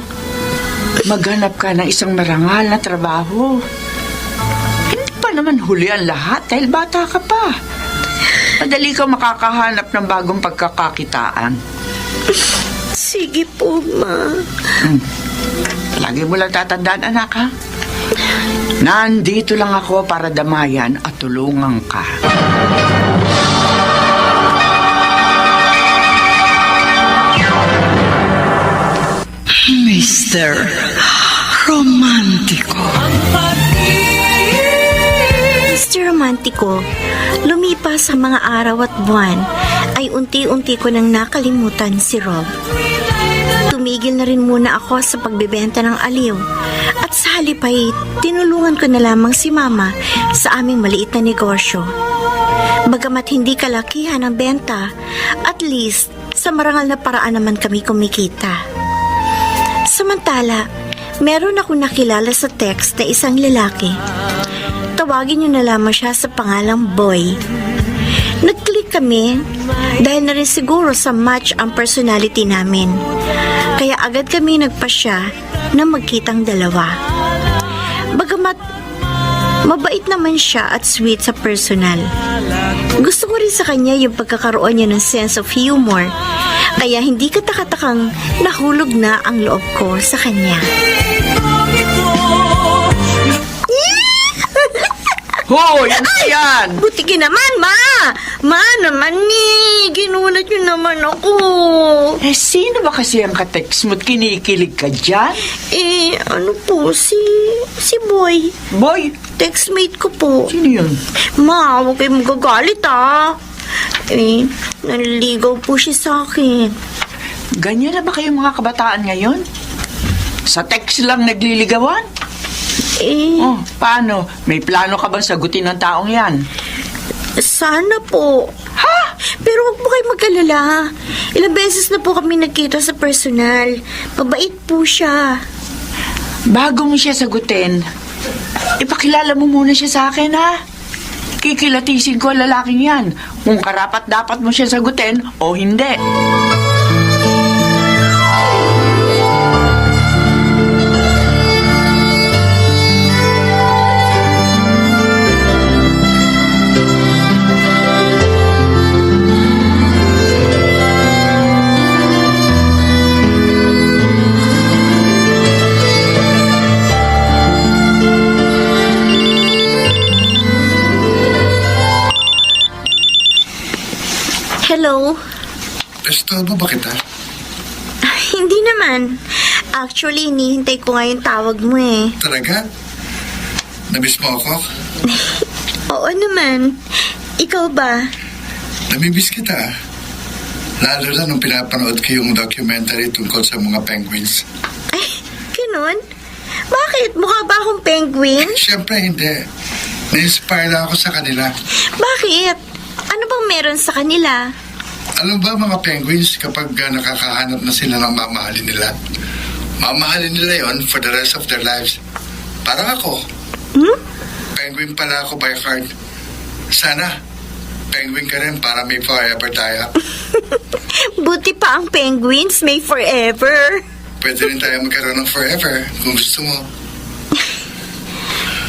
Maghanap ka ng isang marangal na trabaho. Hindi pa naman huli ang lahat dahil bata ka pa. Madali ka makakahanap ng bagong pagkakakitaan. Sige po, Ma. Lagi mo lang tatandaan, anak, ha? Nandito lang ako para damayan at tulungan ka. Mr. Romantico. Mr. Romantico, lumipas sa mga araw at buwan ay unti-unti ko nang nakalimutan si Rob. Tumigil na rin muna ako sa pagbebenta ng aliw at sa halip ay tinulungan ko na lamang si Mama sa aming maliit na negosyo. Bagamat hindi kalakihan ang benta, at least sa marangal na paraan naman kami kumikita. Samantala, meron ako nakilala sa text na isang lalaki. Tawagin niyo na lamang siya sa pangalang Boy. Nag-click kami dahil na rin siguro sa match ang personality namin. Kaya agad kami nagpasya na magkitang dalawa. Bagamat mabait naman siya at sweet sa personal, gusto ko rin sa kanya yung pagkakaroon niya ng sense of humor. Kaya hindi katakatakang nahulog na ang loob ko sa kanya. Hoy, ano yan? Butiki naman, Ma! Ma naman ni! Ginulat niyo naman ako. Eh, sino ba kasi ang katext mo't kinikilig ka dyan? Ano po, si Boy. Boy, Textmate ko po. sino yun? Ma, huwag kayo magagalit, naliligaw po siya sa akin. Ganyan na ba kayo mga kabataan ngayon? Sa text lang nagliligawan? Oh, paano? May plano ka bang sagutin ng taong yan? Sana po. Ha? Pero huwag po kayo mag-alala. Ilang beses na po kami nagkita sa personal. Mabait po siya. Bago mo siya sagutin, ipakilala mo muna siya sa akin, ha? Kikilatisin ko ang lalaking yan kung karapat-dapat mo siya sagutin o hindi. Hello? Estorbo ba kita? Hindi naman. Actually, hinihintay ko nga yung tawag mo eh. Talaga? Namiss mo ako? Oo naman. Ikaw ba? Namimiss kita. Lalo na nung pinapanood ko yung documentary tungkol sa mga penguins. Ay, ganun? Bakit? Mukha ba akong penguin? Siyempre hindi. Na-inspire lang ako sa kanila. Bakit? Ano bang meron sa kanila? Alam ba mga penguins kapag nakakahanap na sila ng mamahalin nila? Mamahalin nila yon for the rest of their lives. Parang ako. Penguin pala ako by heart. Sana, penguin ka rin para may forever tayo. Buti pa ang penguins may forever. Pwede rin tayo magkaroon ng forever kung gusto mo.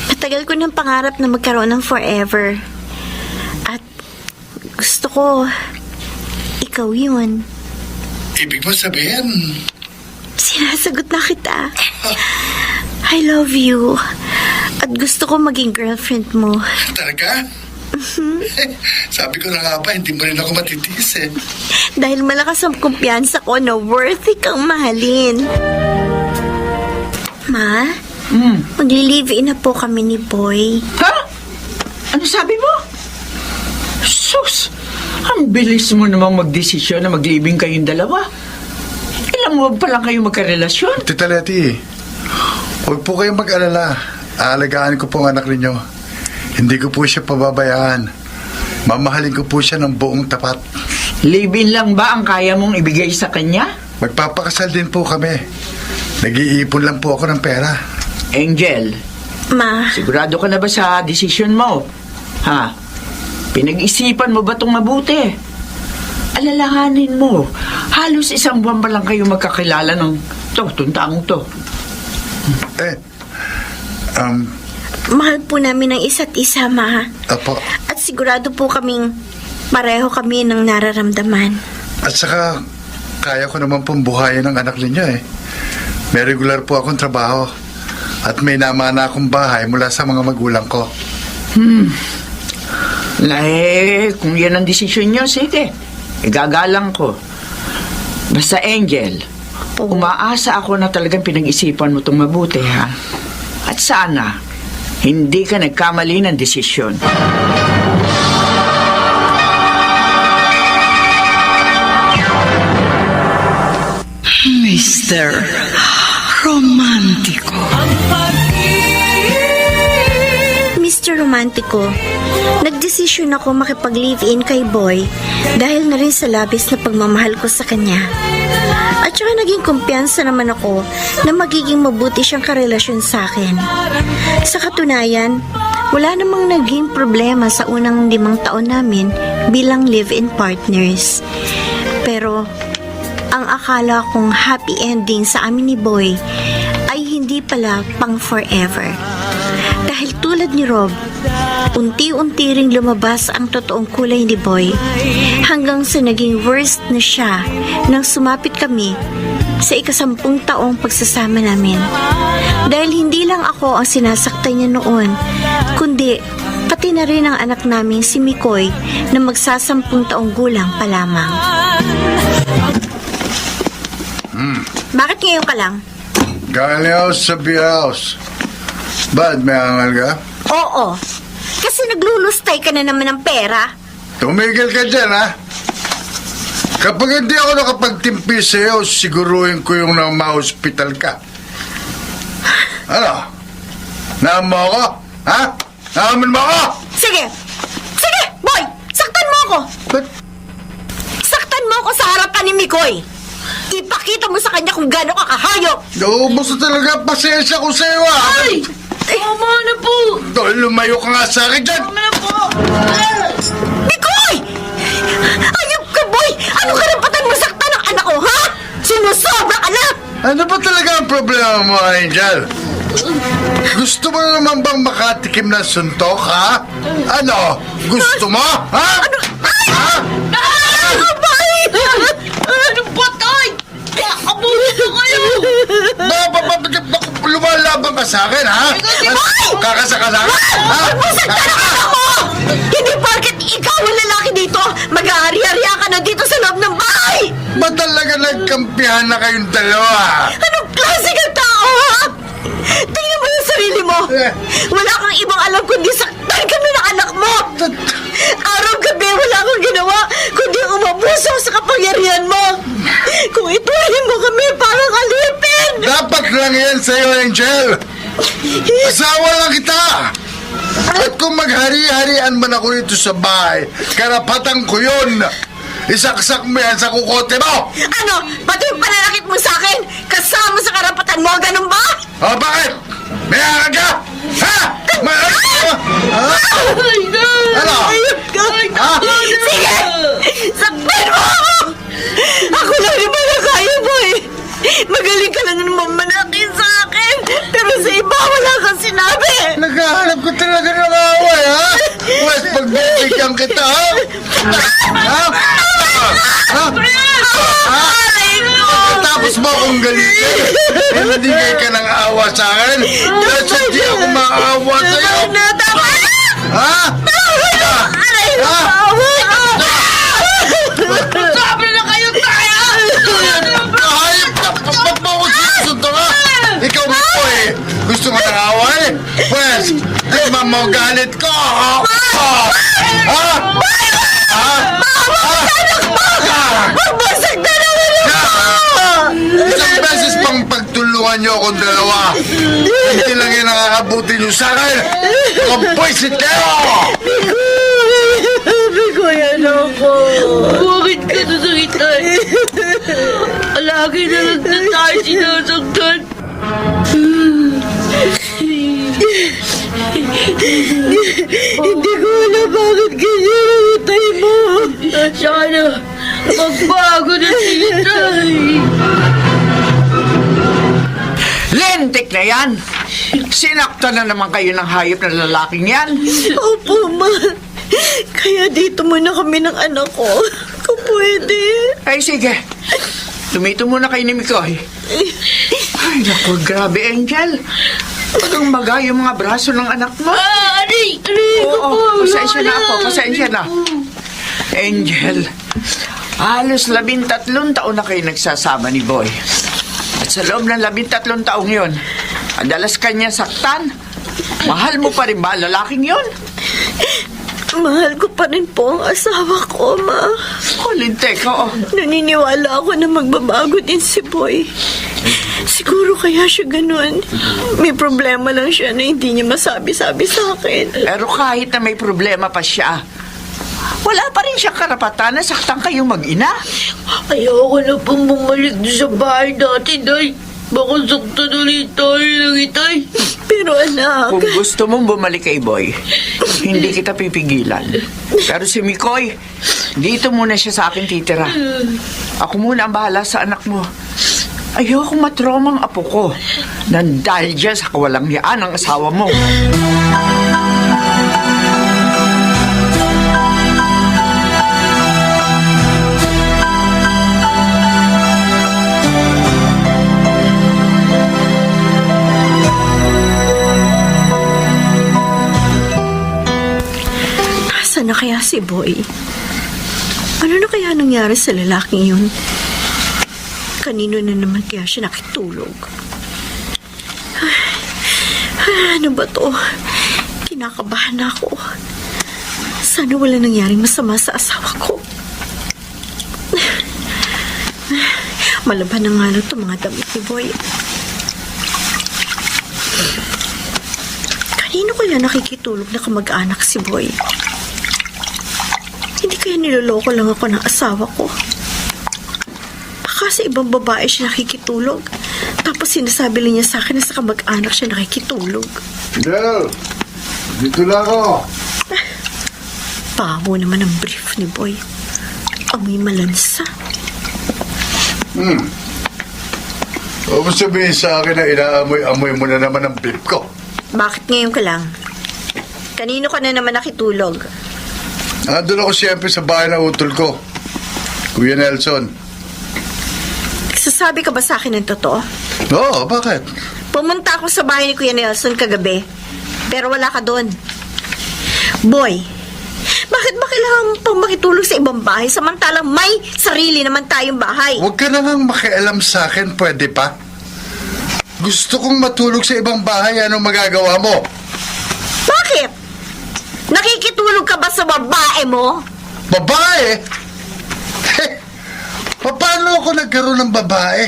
Matagal ko ng pangarap na magkaroon ng forever. At gusto ko, ikaw yun. Ibig mo sabihin, Sinasagot na kita. I love you. At gusto ko maging girlfriend mo. talaga? Sabi ko na nga ba, hindi mo rin ako matitiis eh. Dahil malakas ang kumpiyansa ko na worthy kang mahalin. Ma, magli-live-in na po kami ni Boy. Ha? Ano sabi mo? Sus! Ang bilis mo namang magdesisyon na mag-living kayong dalawa. Ilang huwag pa lang kayo magkarelasyon. Tita Leti, huwag po kayong mag-alala. Aalagaan ko po ang anak ninyo. Hindi ko po siya pababayaan. Mamahalin ko po siya ng buong tapat. Live-in lang ba ang kaya mong ibigay sa kanya? Magpapakasal din po kami. Nag-iipon lang po ako ng pera. Angel, Ma, sigurado ka na ba sa desisyon mo? Ha? Pinag-isipan mo ba itong mabuti? Alalahanin mo, halos 1 buwan pa lang kayo magkakilala ng tuntaang to. mahal po namin ang isa't isa, Ma. Apo. At sigurado po kaming pareho kami ng nararamdaman. At saka, kaya ko naman pong buhayin ang anak ninyo eh. May regular po akong trabaho. At may namana akong bahay mula sa mga magulang ko. Kung yan ang desisyon nyo, sige. Igagalang ko. Basta, Angel, umaasa ako na talagang pinag-isipan mo itong mabuti, ha? At sana, hindi ka nagkamali ng desisyon. Mr. Romantico. Mr. Romantico, nagdesisyon ako makipag-live-in kay Boy dahil na rin sa labis na pagmamahal ko sa kanya. At saka naging kumpiyansa naman ako na magiging mabuti siyang karelasyon sa akin. Sa katunayan, wala namang naging problema sa unang 5 taon namin bilang live-in partners. Pero ang akala kong happy ending sa amin ni Boy ay hindi pala pang forever. Dahil tulad ni Rob, unti-unti ring lumabas ang totoong kulay ni Boy hanggang sa naging worst na siya nang sumapit kami sa 10 taong pagsasama namin. Dahil hindi lang ako ang sinasaktan niya noon, kundi pati na rin ang anak naming si Mikoy na magsasampung taong gulang pa lamang. Bakit ngayon ka lang? Galing ako sa beer house. Ba't may angal ka? Oo, kasi naglulustay ka na naman ng pera. Tumigil ka dyan, ha? Kapag hindi ako nakapagtimpi sa'yo, siguruhin ko yung na ma-hospital ka. Ano? Naaman mo ako? Ha? Naaman mo ako? Sige! Sige, Boy! Saktan mo ako! Ba't? Saktan mo ako sa harapan ni Mikoy! Ipakita mo sa kanya kung gano'n ka kahayop! Naubos na talaga ang pasensya ko sa'yo, ha? Ay! Tama na po! Dahil lumayo ka nga sa akin dyan! Tama na po! Mikoy! Ayop ka, Boy! Ano karapatan mo saktan ng anak ko, ha? Sumusobra ka na! Ano ba talaga ang problema mo, Angel? Gusto mo na naman bang makatikim ng suntok, ha? Ano? Gusto mo? Ha? Ano? Ay! Ha? Ay! Abay! Ano ba, Tay? Abulin na kayo! Lumalaban ka sa akin, ha? Kakasa ka sa akin? Ha? Huwag mo saktan ang anak mo! Hindi porket ikaw ang lalaki dito, mag-aari-ariya ka na dito sa loob ng bahay! Ba talaga nagkampihan na kayong dalawa? Anong klase kang tao, ha? Tingnan mo yung sarili mo! Wala kang ibang alam kundi saktan kami ng anak mo! Araw-gabi wala kang ginawa kundi umabuso sa kapangyarihan mo! Kung ituloy mo kami parang alipin! Dapat lang yan sa'yo, Angel! Asawa lang kita! At kung maghari-harian man ako dito sa bahay, karapatan ko yun! Isaksak mo yan sa kukote mo! Ano? Pati yung pananakit mo sa akin kasama sa karapatan mo, ganun ba? O, bakit? May akad ka? Ha? May akad ka? Ha? Ano? Ayop ka! Ha? Sige! Saktan mo ako! Ako lang naman na kaya, Boy! Magaling ka lang naman manakit sa akin! Pero sa iba, wala kang sinabi! Naghahanap ko talaga ng away, ha? Mas pagbibigyan kita, ha? Ha? Ha? Ha? Tapos mo akong galitin. Nadigay ka ng awa sa akin. Kasi di ako maawa sa'yo. Tama na! Ha? Aray! Ha? Sabi na kayo, Tay! Kahayop ka! Ba't mo ako sinusunto, ha? Ikaw mo eh. Gusto mo ng away? Pues, di ba mo galit ko? Ha? Ha? Ha? Magbasag na naman ako! Isang beses pang pagtulungan niyo akong dalawa. Hindi lang yan nakakabuti niyo sa akin. Kapwisit kayo! Bikoy, ano ko? Bakit ka nasakitay? Lagi na lang na tayo sinasaktan. Hindi ko alam bakit ganyan ang utay mo. Sana magbago na si Tay. Lentik na yan! Sinaktan na naman kayo ng hayop na lalaking yan. Opo, ma. Kaya dito muna kami ng anak ko. Kung pwede. Ay, sige. Tumito muna kayo ni Mikoy. Ay, naku, grabe, Angel. Anong maga yung mga braso ng anak mo? Aray! Oo, pasensya na ako, pasensya na. Angel, halos 13 taon na kayo nagsasama ni Boy. At sa loob ng 13 taong yun, madalas kanya saktan. Mahal mo pa rin ba lalaking yun? Mahal ko pa rin po ang asawa ko, Ma. Lintek, oo. Naniniwala ako na magbabago din si Boy. Siguro kaya siya ganun. May problema lang siya na hindi niya masabi-sabi sa akin. Pero kahit na may problema pa siya, wala pa rin siya karapatan na saktan kayong mag-ina. Ayoko na pong bumalik doon sa bahay dati, Day. Baka saktan ulit tayo ng itay. Pero anak... Kung gusto mong bumalik kay Boy, hindi kita pipigilan. Pero si Mikoy, dito muna siya sa akin titira. Ako muna ang bahala sa anak mo. Ayoko matromang apo ko na dahil dyan sa kawalang hiyaan ng asawa mo. Nasaan na kaya si Boy? Ano na kaya nangyari sa lalaking yun? Kanino na naman kaya siya nakitulog? Ano ba to? Kinakabahan ako. Sana wala nangyaring masama sa asawa ko. Malaban na nga lang itong mga damit ni Boy. Kanino kaya nakikitulog na kamag-anak si Boy? Hindi kaya niloloko lang ako ng asawa ko? Baka sa ibang babae siya nakikitulog. Tapos sinasabi lang niya sa akin na sa kamag-anak siya nakikitulog. Del, dito lang ako. Baho naman ang brief ni Boy. Amoy malansa. Huwag mo sabihin sa akin na inaamoy-amoy mo na naman ang beef ko. Bakit ngayon ka lang? Kanino ka na naman nakitulog? Nandun ako siyempre sa bahay na utol ko. Kuya Nelson. Sasabi ka ba sa akin ng totoo? Oo, bakit? Pumunta ako sa bahay ni Kuya Nelson kagabi. Pero wala ka doon. Boy, bakit ba kailangan mo pang makitulog sa ibang bahay samantalang may sarili naman tayong bahay? Huwag ka na ngang makialam sa akin, pwede pa? Gusto kong matulog sa ibang bahay, anong magagawa mo? Bakit? Nakikitulog ka ba sa babae mo? Babae? Paano ako nagkaroon ng babae?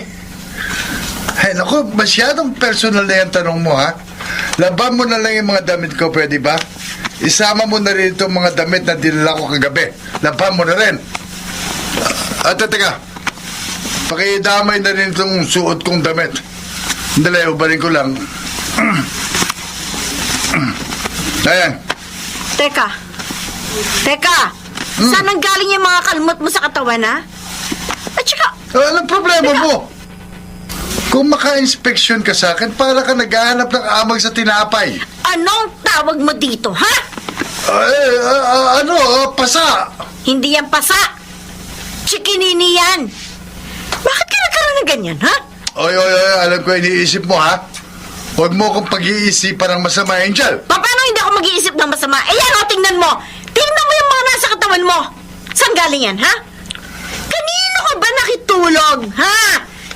Ay, naku, masyadong personal na yung tanong mo, ha? Laban mo na lang yung mga damit ko, pwede ba? Isama mo na rin itong mga damit na dinala ko kagabi. Laban mo na rin. At teka, pakidamay na rin itong suot kong damit. Dali, ubarin ko lang. Ayan. Teka. Saan ang galing yung mga kalmot mo sa katawan, ha? At saka, Anong problema mo? Kung maka-inspeksyon ka sa akin, para ka naghahanap ng amag sa tinapay. anong tawag mo dito, ha? Pasa. Hindi yan pasa. Chikinini yan. Bakit ka nagkaroon ng ganyan, ha? Oy, alam ko iniisip mo, ha? Huwag mo akong pag-iisipan ng masama, Angel. Paano hindi ako mag-iisip ng masama? Ayan, o, tingnan mo. Tingnan mo yung mga nasa katawan mo. Saan galing yan, ha? Kanino ka ba nakitulog, ha?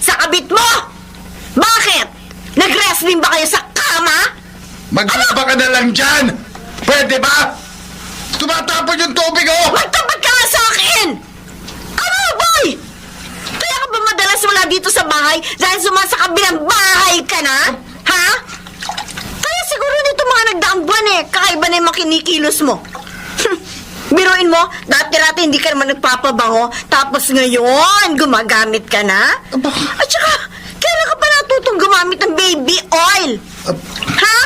Sa kabit mo? Bakit? Nag-wrestling ba kayo sa kama? Maglaba ka na lang dyan! Pwede ba? Tumatapon yung tubig, oh! Magtapat ka nga sa akin! Ano, boy? Kaya ka ba madalas wala dito sa bahay dahil sa kabilang bahay ka na? Ha? Kaya siguro nito mga nagdaang buwan kakaiba na yung mga kinikilos mo. Biruin mo, dati-rati hindi ka naman nagpapabango, tapos ngayon, gumagamit ka na? At saka, kailan ka pa natutong gumamit ng baby oil? Ha?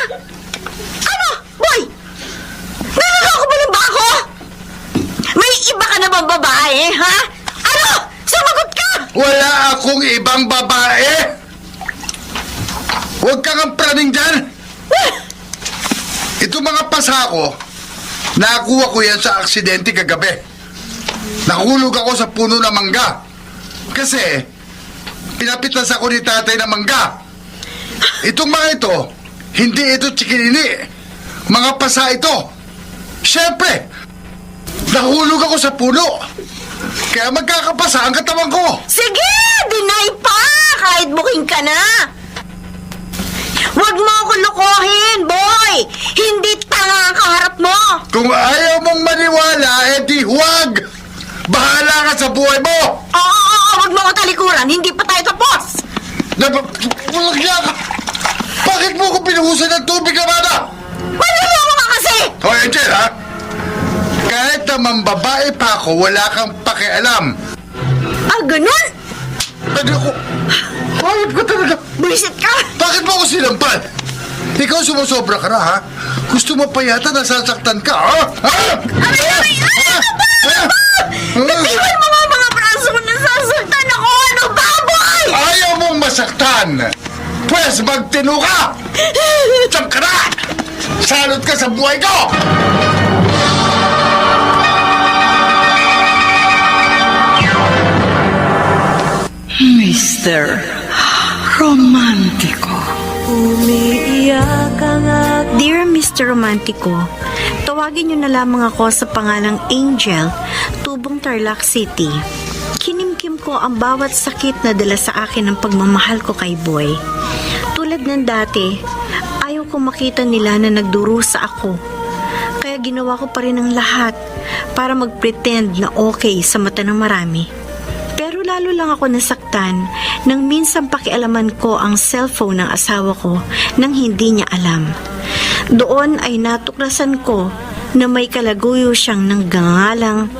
Ano, boy? Naloloko ba ng bako? May iba ka na bang babae, ha? Ano? Sumagot ka! Wala akong ibang babae! Huwag kang ang praning dyan! Ito mga pasa ko, nakuha ko yan sa aksidente kagabi. Nakulog ako sa puno ng mangga. Kasi, pinapitas ako ni tatay ng mangga. Itong mga ito, Hindi ito chikinini. Mga pasa ito. Siyempre, nahulog ako sa puno. Kaya magkakapasa ang katawan ko. Sige! Deny pa! Kahit buking ka na! Huwag mo ako lokohin, boy! Hindi tanga ang kaharap mo! Kung ayaw mong maniwala, edi huwag! Bahala ka sa buhay mo! Oo, huwag mo ako talikuran! Hindi pa tayo tapos! Walang niya ka! Bakit mo ko pinuhusan ng tubig na bata? Malala mo ka kasi! O, Angel, ha? Kahit naman babae pa ako, wala kang pakialam. Ah, ganun? Ano ko? Bakit ka talaga? Bulisit ka! Bakit mo ako sinampal? Ikaw sumusobra ka na, ha? Gusto mo pa yata nasasaktan ka, ha? Ha? Aray! Natiwan mo nga mga braso ko nasasaktan ako! Ano ba, boy? Ayaw mong masaktan! Pwes, magtino ka! Diyan ka na! Salot ka sa buhay ko! Mr. Romantico. Umiiyak ang aking Dear Mr. Romantico, tawagin niyo na lamang ako sa pangalang Angel, Tubong Tarlac City. Kinimkim ko ang bawat sakit na dala sa akin ng pagmamahal ko kay Boy. Tulad ng dati, ayaw ko makita nila na nagdurusa ako. Kaya ginawa ko pa rin ang lahat para mag-pretend na okay sa mata ng marami. Pero lalo lang ako nasaktan nang minsan pakialaman ko ang cellphone ng asawa ko nang hindi niya alam. Doon ay natuklasan ko na may kalaguyo siyang nanggangalang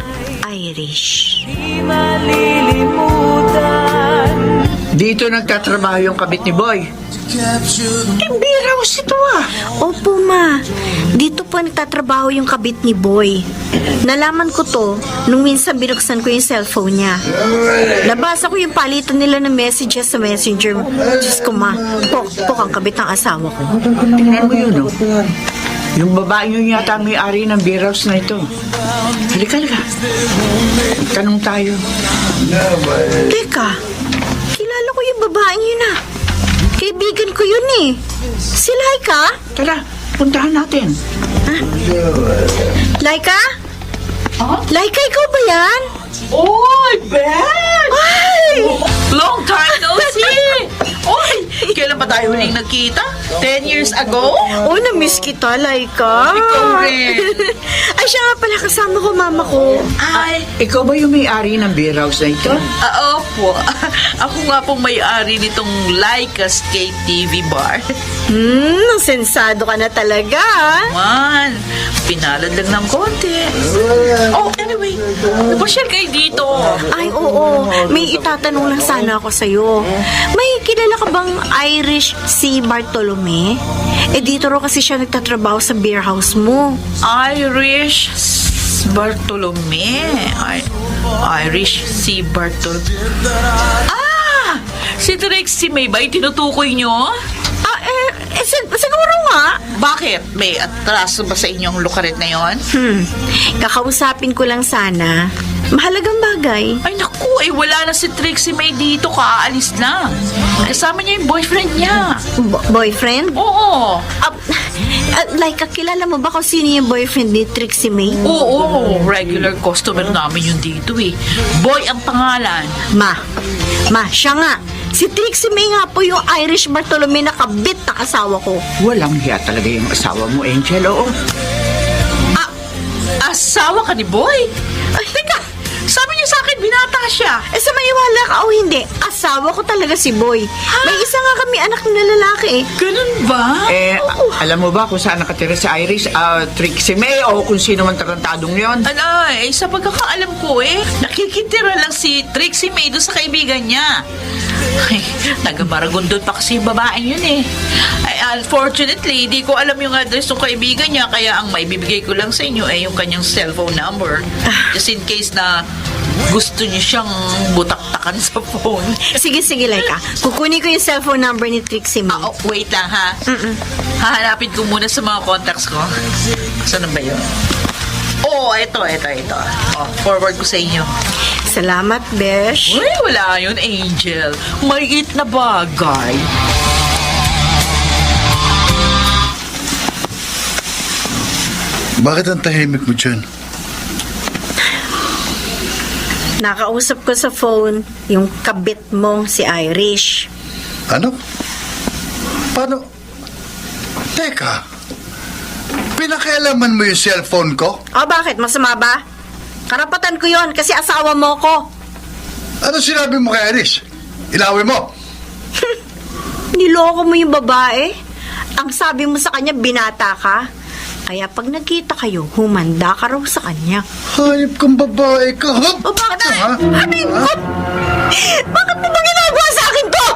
Irish. di malilimutan. Dito nagtatrabaho yung kabit ni Boy. Biraos ito ah. Opo, ma. Dito po nagtatrabaho yung kabit ni Boy. Nalaman ko to nung minsan binuksan ko yung cellphone niya. Nabasa ko yung palitan nila ng messages sa messenger. Diyos ko, ma. Pok ang kabit ng asawa ko. Tingnan mo yun, oh. Yung babae yun yata may-ari ng beer house na ito. Halika. Tanong tayo. Teka, kilala ko yung babaeng yun ah. Kaibigan ko yun eh. Si Laika? Tara, puntahan natin. Laika? Laika, ikaw ba yan? Oy, Ben! Ay! Long time no see! Oy, kailan pa tayo huling nagkita? 10 years ago? Oh, na-miss kita, Laika. Ikaw rin. Ay, siya nga pala kasama ko, mama ko. Ay, Ikaw ba yung may-ari ng beer house na ito? opo. Ako nga pong may-ari nitong Laika's Cake TV Bar. Sensado ka na talaga. Man, pinalad lang ng konti. Oh, anyway, napasyal kayo dito. Ay, oo. May itatanong lang sana ako sa'yo. May kilala ka bang Irish si Bartolome? Dito ro kasi siya nagtatrabaho sa beer house mo. Irish Bartolome. Irish si Bartolome. Ah! Si Trixie May ba yung tinutukoy nyo? Siguro nga. Bakit? May atraso ba sa inyong lukaret na yon? Kakausapin ko lang sana. Mahalagang bagay. Ay naku, wala na si Trixie May dito, kaalis na. Kasama niya yung boyfriend niya. Boyfriend? Oo. Like, kilala mo ba kung sino yung boyfriend ni Trixie May? Oo, regular customer namin yun dito eh. Boy ang pangalan. Ma, siya nga. Si Trixie May nga po yung Irish Bartolome na kabit na kasawa ko. Walang hiya talaga yung asawa mo, Angel, oo. Asawa ka ni Boy? Ay, teka, Sabi niya sa akin, binata siya. sa maniwala ka o hindi, asawa ko talaga si Boy. May isa nga kami anak na lalaki eh. Ganun ba? Alam mo ba kung saan nakatira si Irish, Trixie May, o kung sino man tarantadong yon? Sa pagkakaalam ko nakikitira lang si Trixie May doon sa kaibigan niya. Ay, taga-Maragondon pa kasi yung babaeng yun eh. Ay, unfortunately, di ko alam yung address ng kaibigan niya, kaya ang maibibigay ko lang sa inyo ay yung kanyang cellphone number. Just in case na gusto niyo siyang butaktakan sa phone. Sige, Laika. Kukunin ko yung cellphone number ni Trixie May. Wait lang ha. Hahanapin ko muna sa mga contacts ko. Saan ba yun? Ito. Forward ko sa inyo. Salamat, Besh. Uy, wala yun, Angel. Maliit na bagay. Bakit ang tahimik mo dyan? Nakausap ko sa phone yung kabit mo, si Irish. Ano? Paano? Teka, pinakialaman mo yung cellphone ko? O bakit? Masama ba? Karapatan ko yon kasi asawa mo ko. Ano sinabi mo kay Iris? Ilawin mo? Niloko mo yung babae. Ang sabi mo sa kanya, binata ka. Kaya pag nagkita kayo, humanda ka raw sa kanya. Hayop kang babae ka. O bakit? Ha? Amingot! Bakit mo ba ginagawa sa akin to?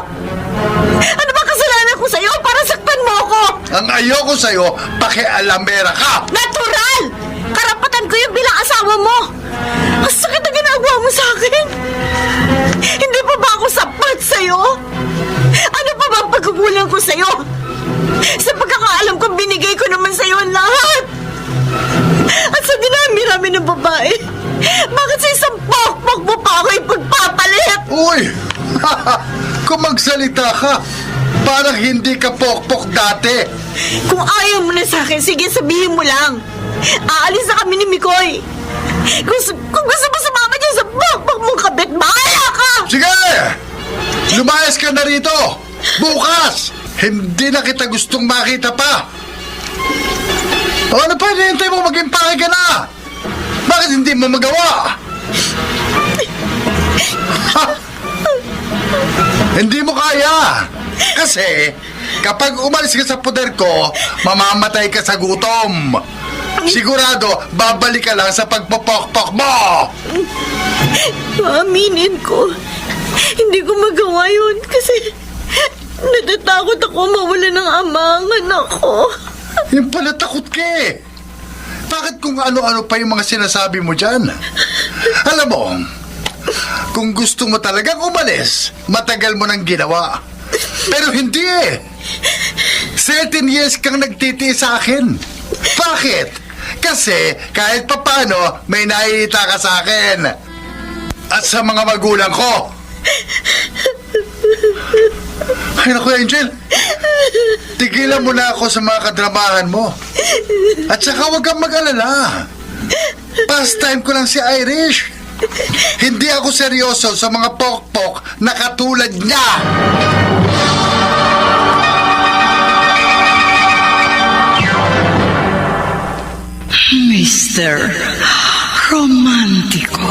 Ano ba kasalanan ko sa'yo para saktan mo ako? Ang ayoko sa'yo, pakialamera ka! Natural! Karapatan ko yung bilang asawa mo. Ang sakit na ginagawa mo sa akin. Hindi pa ba ako sapat sa'yo? Ano pa ba ang pagkukulang ko sa'yo? Sa pagkakaalam ko, binigay ko naman sa'yo ang lahat. At sa dinami-rami ng babae, bakit sa isang pokpok mo pa ako ipagpapalit? Uy! Kung magsalita ka, parang hindi ka pokpok dati. Kung ayaw mo na sa akin, sige sabihin mo lang. Aalis na kami ni Mikoy. Kung gusto mo sumama dyan sa pokpok mong kabit, bahala ka! Sige! Lumayas ka na rito! Bukas! Hindi na kita gustong makita pa! O ano pa, hinihintay mo mag-impake ka na? Bakit hindi mo magawa? Ha? Hindi mo kaya! Kasi, kapag umalis ka sa poder ko, mamamatay ka sa gutom! Sigurado, babalik ka lang sa pagpapokpok mo! Aminin ko, hindi ko magawa yun kasi natatakot ako mawala ng ama ang anak ko. Yung pala takot ka eh. Bakit kung ano-ano pa yung mga sinasabi mo dyan? Alam mo, kung gusto mo talagang umalis, matagal mo nang ginawa. Pero hindi eh. 17 years kang nagtitiis sa akin. Bakit? Kasi kahit papano may naiita ka sa akin. At sa mga magulang ko. Ay naku, Angel. Tigilan mo na ako sa mga kadramahan mo. At saka huwag kang mag-alala. Pastime ko lang si Irish. Hindi ako seryoso sa mga pokpok na katulad niya. Mr. Romantico.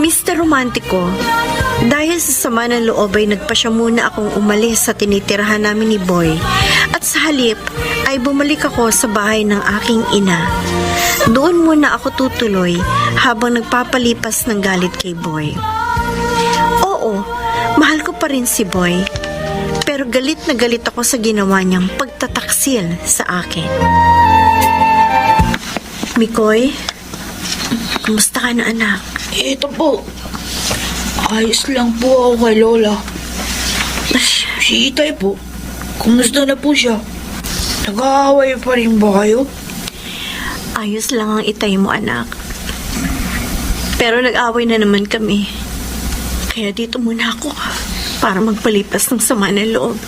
Mr. Romantico, dahil sa sama ng loob ay nagpasya muna akong umalis sa tinitirahan namin ni Boy at sa halip ay bumalik ako sa bahay ng aking ina. Doon muna ako tutuloy habang nagpapalipas ng galit kay Boy. Oo, mahal ko pa rin si Boy, pero galit na galit ako sa ginawa niyang pagtataksil sa akin. Mikoy, kumusta ka na anak? Ito po. Ayos lang po ako kay Lola. Si Itay po, kumusta na po siya? Nag-aaway pa rin ba kayo? Ayos lang ang itay mo, anak. Pero nag-away na naman kami. Kaya dito muna ako para magpalipas ng sama ng loob.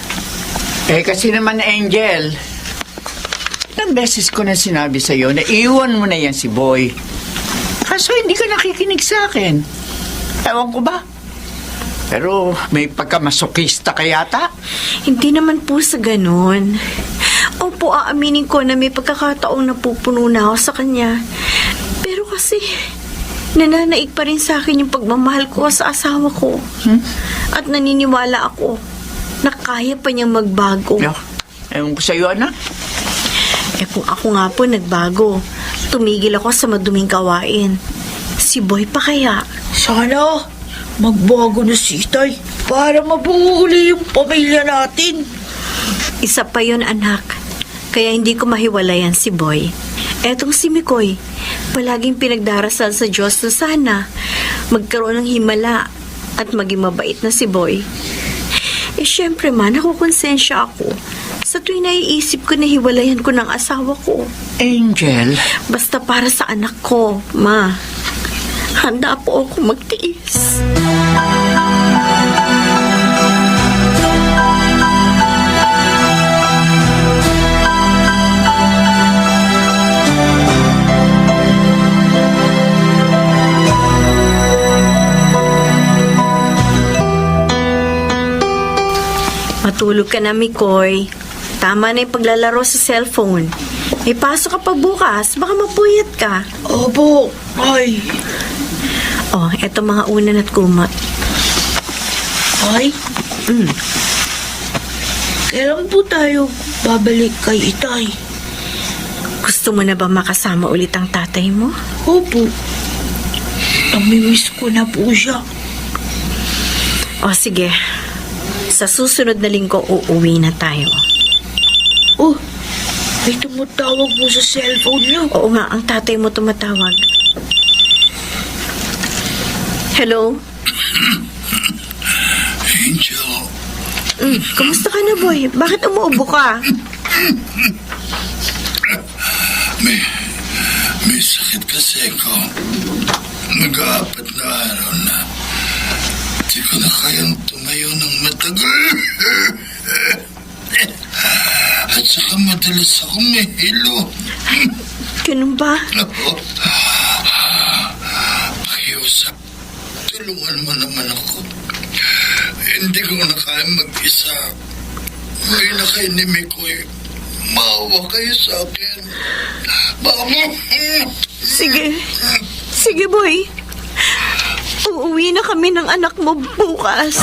Eh kasi naman, Angel, ilang beses ko na sinabi sa'yo na iwan mo na yan si Boy. Kaso hindi ka nakikinig sa akin. Ewan ko ba? Pero may pagkamasokista ka yata? Hindi naman po sa ganon. Opo, aaminin ko na may pagkakataong napupuno na ako sa kanya. Pero kasi, nananaig pa rin sa akin yung pagmamahal ko sa asawa ko. At naniniwala ako na kaya pa niyang magbago. No. Ewan ko sa'yo, anak. Eh kung ako nga po nagbago, tumigil ako sa maduming gawain. Si Boy pa kaya? Sana magbago na si Itay para mabuo uli yung pamilya natin. Isa pa yon anak. Kaya hindi ko mahiwalayan si Boy. Etong si Mikoy, palaging pinagdarasal sa Diyos na sana magkaroon ng himala at maging mabait na si Boy. Eh syempre man, nakukonsensya ako sa tuwing naiisip ko na hiwalayan ko ng asawa ko. Angel, Basta para sa anak ko, ma. Handa po ako magtiis. Matulog ka na, Mikoy. Tama na yung paglalaro sa cellphone. May pasok ka pa bukas, baka mapuyat ka. Opo. Ay. Oh, eto mga unan at kumot. Ay? Kailan po tayo babalik kay Itay? Gusto mo na ba makasama ulit ang tatay mo? Opo. Namimiss ko na po siya. O sige, sa susunod na linggo uuwi na tayo. Oh, may tumatawag po sa cellphone niyo. Oo nga, ang tatay mo tumatawag. Hello? Angel, Kumusta ka na, boy? Bakit umuubo ka? may sakit kasi ako. Nag-aapat na araw na. Di ko na kayang tumayo ng matagal. At saka madalas akong may hilo. Ganun ba? Pakiusap, tulungan mo naman ako. Hindi ko na kaya mag-isa. May nakainimik ko eh. Maawa kayo sa akin. Sige. Sige, boy. Uuwi na kami ng anak mo bukas.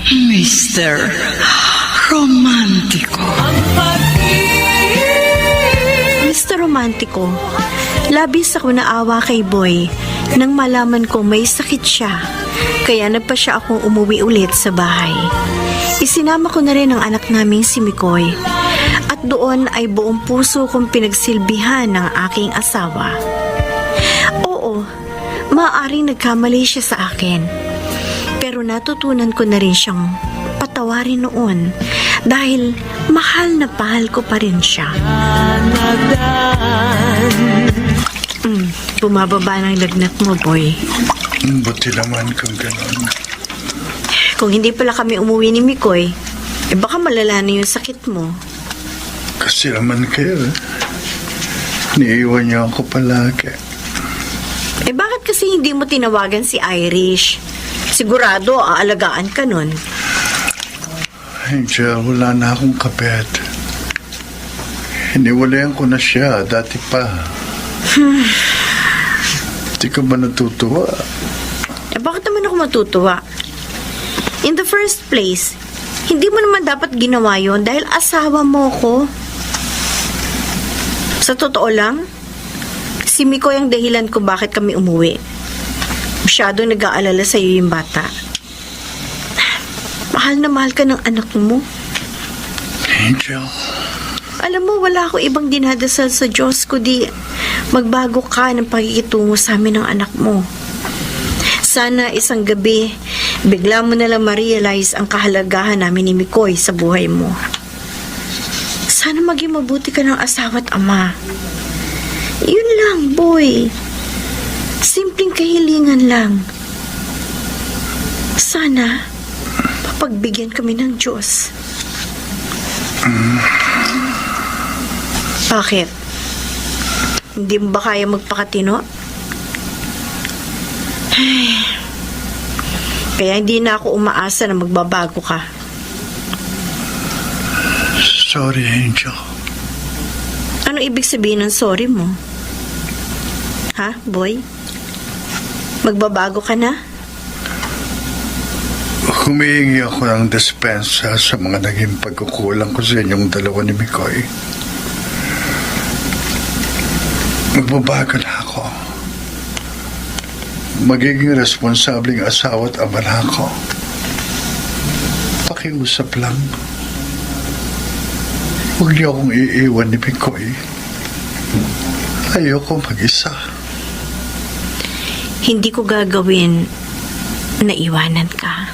Mr. Romantico. Mr. Romantico, labis ako naawa kay Boy nang malaman ko may sakit siya. Kaya nagpa siya akong umuwi ulit sa bahay. Isinama ko na rin ang anak naming si Mikoy. At doon ay buong puso kong pinagsilbihan ng aking asawa. Oo, maaaring nagkamali siya sa akin. Pero natutunan ko na rin siyang patawarin noon dahil mahal na mahal ko pa rin siya. Bumababa ng lagnat mo, boy. Buti naman kung gano'n. Kung hindi pala kami umuwi ni Mikoy, baka malala na yung sakit mo. Kasi naman kayo, niiwan niyo ako palagi. Bakit kasi hindi mo tinawagan si Irish? Sigurado, aalagaan ka nun. Angel, wala na akong kapet. Hiniwalayan ko na siya, dati pa. Di ka ba natutuwa? Bakit naman ako matutuwa? In the first place, hindi mo naman dapat ginawa yon dahil asawa mo ko. Sa totoo lang, si Mikoy ang dahilan ko bakit kami umuwi. Masyadong nag-aalala sa'yo yung bata. Mahal na mahal ka ng anak mo. Angel. Alam mo, wala ako ibang dinadasal sa Diyos kundi magbago ka ng pakikitungo sa amin ng anak mo. Sana isang gabi, bigla mo nalang ma-realize ang kahalagahan namin ni Mikoy sa buhay mo. Sana maging mabuti ka ng asawa at ama. Yun lang, boy. Simpleng kahilingan lang. Sana pagbigyan kami ng Diyos. Bakit? Hindi mo ba kaya magpakatino? Ay, kaya hindi na ako umaasa na magbabago ka. Sorry, Angel. Ano ibig sabihin ng sorry mo? Ha, boy? Magbabago ka na? Humihingi ako ng dispensa sa mga naging pagkukulang ko sa inyong dalawa ni Mikoy. Magbabago na ako. Magiging responsabling asawa at ama na ako. Pakiusap lang. Huwag niyo akong iiwan ni Mikoy. Ayoko mag-isa. Hindi ko gagawin na iwanan ka.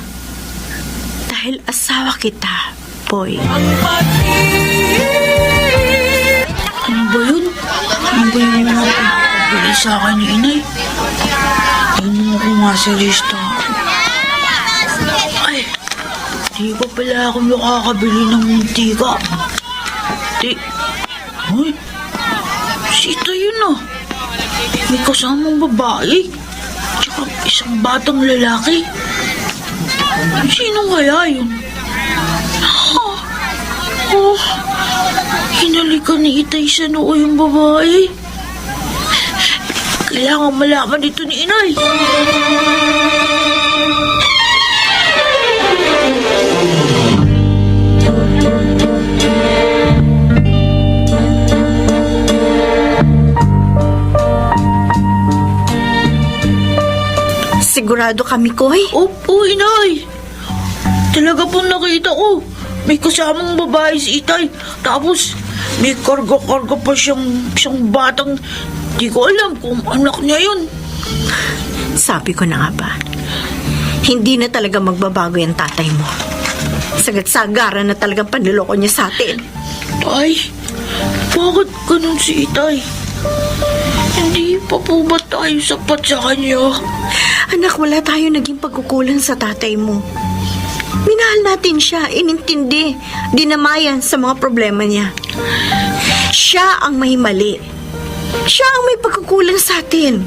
Dahil asawa kita, boy. Ano ba yun? Ano ba yung mga pagpapabili sa akin ni Inay? Ano ko nga sa lista? Ay, di pa pala ako nakakabili ng muntika. Ay, si Ito yun ah. May kasamang babae. Isang batang lalaki? Sino kaya yun? Oh, hinalikan ni Itay sa noo yung babae. Kailangan malaman dito ni Inay. Sigurado kami, Koy. Opo, Inay. Talaga pong nakita ko. May kasamang babae si Itay. Tapos, may karga-karga pa siyang batang di ko alam kung anak niya yun. Sabi ko na nga ba, hindi na talaga magbabago yung tatay mo. Sagat-sagaran na talagang panluloko niya sa atin. Tay, bakit ganun si Itay? Hindi pa po ba tayo sapat sa kanya? Anak, wala tayo naging pagkukulang sa tatay mo. Minahal natin siya, inintindi, dinamayan sa mga problema niya. Siya ang may mali. Siya ang may pagkukulang sa atin.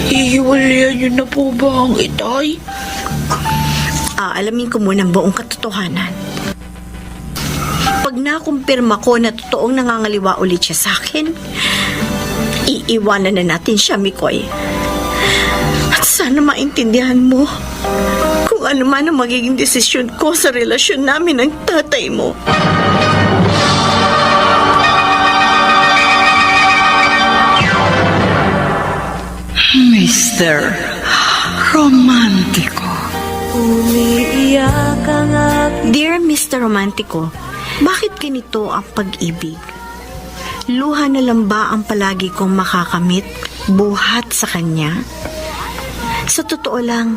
Iiwalayan niyo na po ba ang Itay? Alamin ko muna ang buong katotohanan. Pag nakumpirma ko na totoong nangangaliwa ulit siya sa akin, iiwanan na natin siya, Mikoy. At sana maintindihan mo kung ano man ang magiging desisyon ko sa relasyon namin ng tatay mo. Mr. Romantico. Umiiyak ang aking Dear Mr. Romantico, bakit ganito ang pag-ibig? Luha na lang ba ang palagi kong makakamit buhat sa kanya? Sa totoo lang,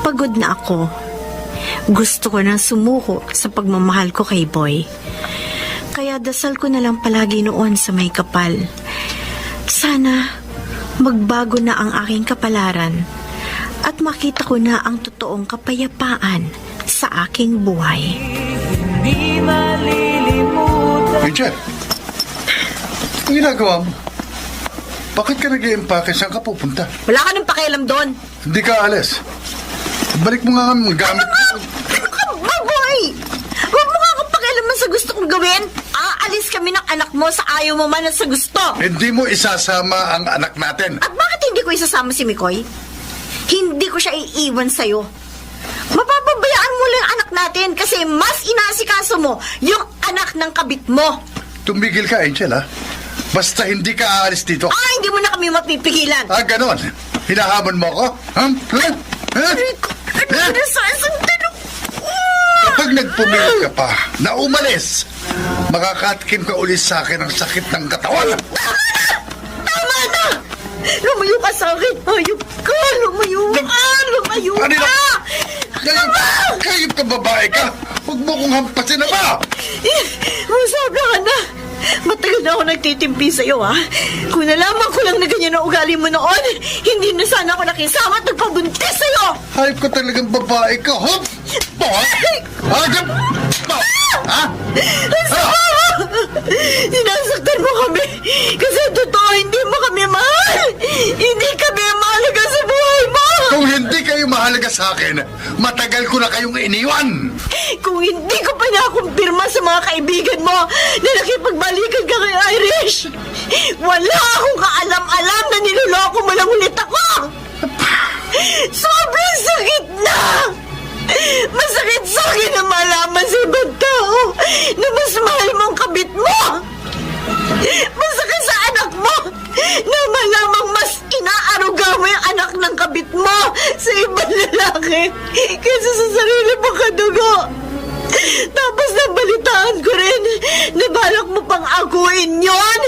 pagod na ako. Gusto ko nang sumuko sa pagmamahal ko kay Boy. Kaya dasal ko na lang palagi noon sa may kapal. Sana magbago na ang aking kapalaran at makita ko na ang totoong kapayapaan sa aking buhay. di malilimutan. Angel, ang ginagawa mo? Bakit ka nag-i-empake? Saan ka pupunta? Wala ka nang pakialam doon. Hindi ka alis. Balik mo nga ang gamit mo. Boy! Huwag mo nga akong pakialaman sa gusto kong gawin. Aalis kami ng anak mo sa ayaw mo man at sa gusto. Hindi mo isasama ang anak natin. At bakit hindi ko isasama si Mikoy? Hindi ko siya iiwan sa'yo. Mapapabayaan mo lang ang anak natin kasi mas inasikaso mo yung anak ng kabit mo. Tumigil ka, Angel, ha? Basta hindi ka aalis dito. Hindi mo na kami mapipigilan. Ganon. Hinahamon mo ako? Kapag nagpumilit ka pa na umalis, makakatikim ka ulit sa akin ang sakit ng katawan. Tama na! Lumayo ka sa akin. Hayop ka! Lumayo ka! Lumayo Ano ka! Kahit ka babae ka, huwag mo kong hampasin na ba? Masabi ka na. Matagal na ako nagtitimpi sa'yo, ha? Kung nalaman ko lang na ganyan ang ugali mo noon, hindi na sana ako nakisama at nagpabuntis sa'yo! Hayop ka talagang babae ka, hop! Sinasaktan mo kami kasi totoo hindi mo kami mahal! Hindi kami mahalaga sa buhay mo! Kung hindi kayo mahalaga sa akin, matagal ko na kayong iniwan! Kung hindi ko pa nakumpirma sa mga kaibigan mo na nakipagbalikan ka kay Irish, wala akong kaalam-alam na niloloko mo lang ulit ako! Sobrang sakit na! Masakit sa akin na malaman sa ibang tao na mas mahal mo ang kabit mo! Masakit sa anak mo na malamang mas inaaruga mo yung anak ng kabit mo sa ibang lalaki kaysa sa sarili mong kadugo. Tapos nabalitaan ko rin na balak mo pang aguin yon.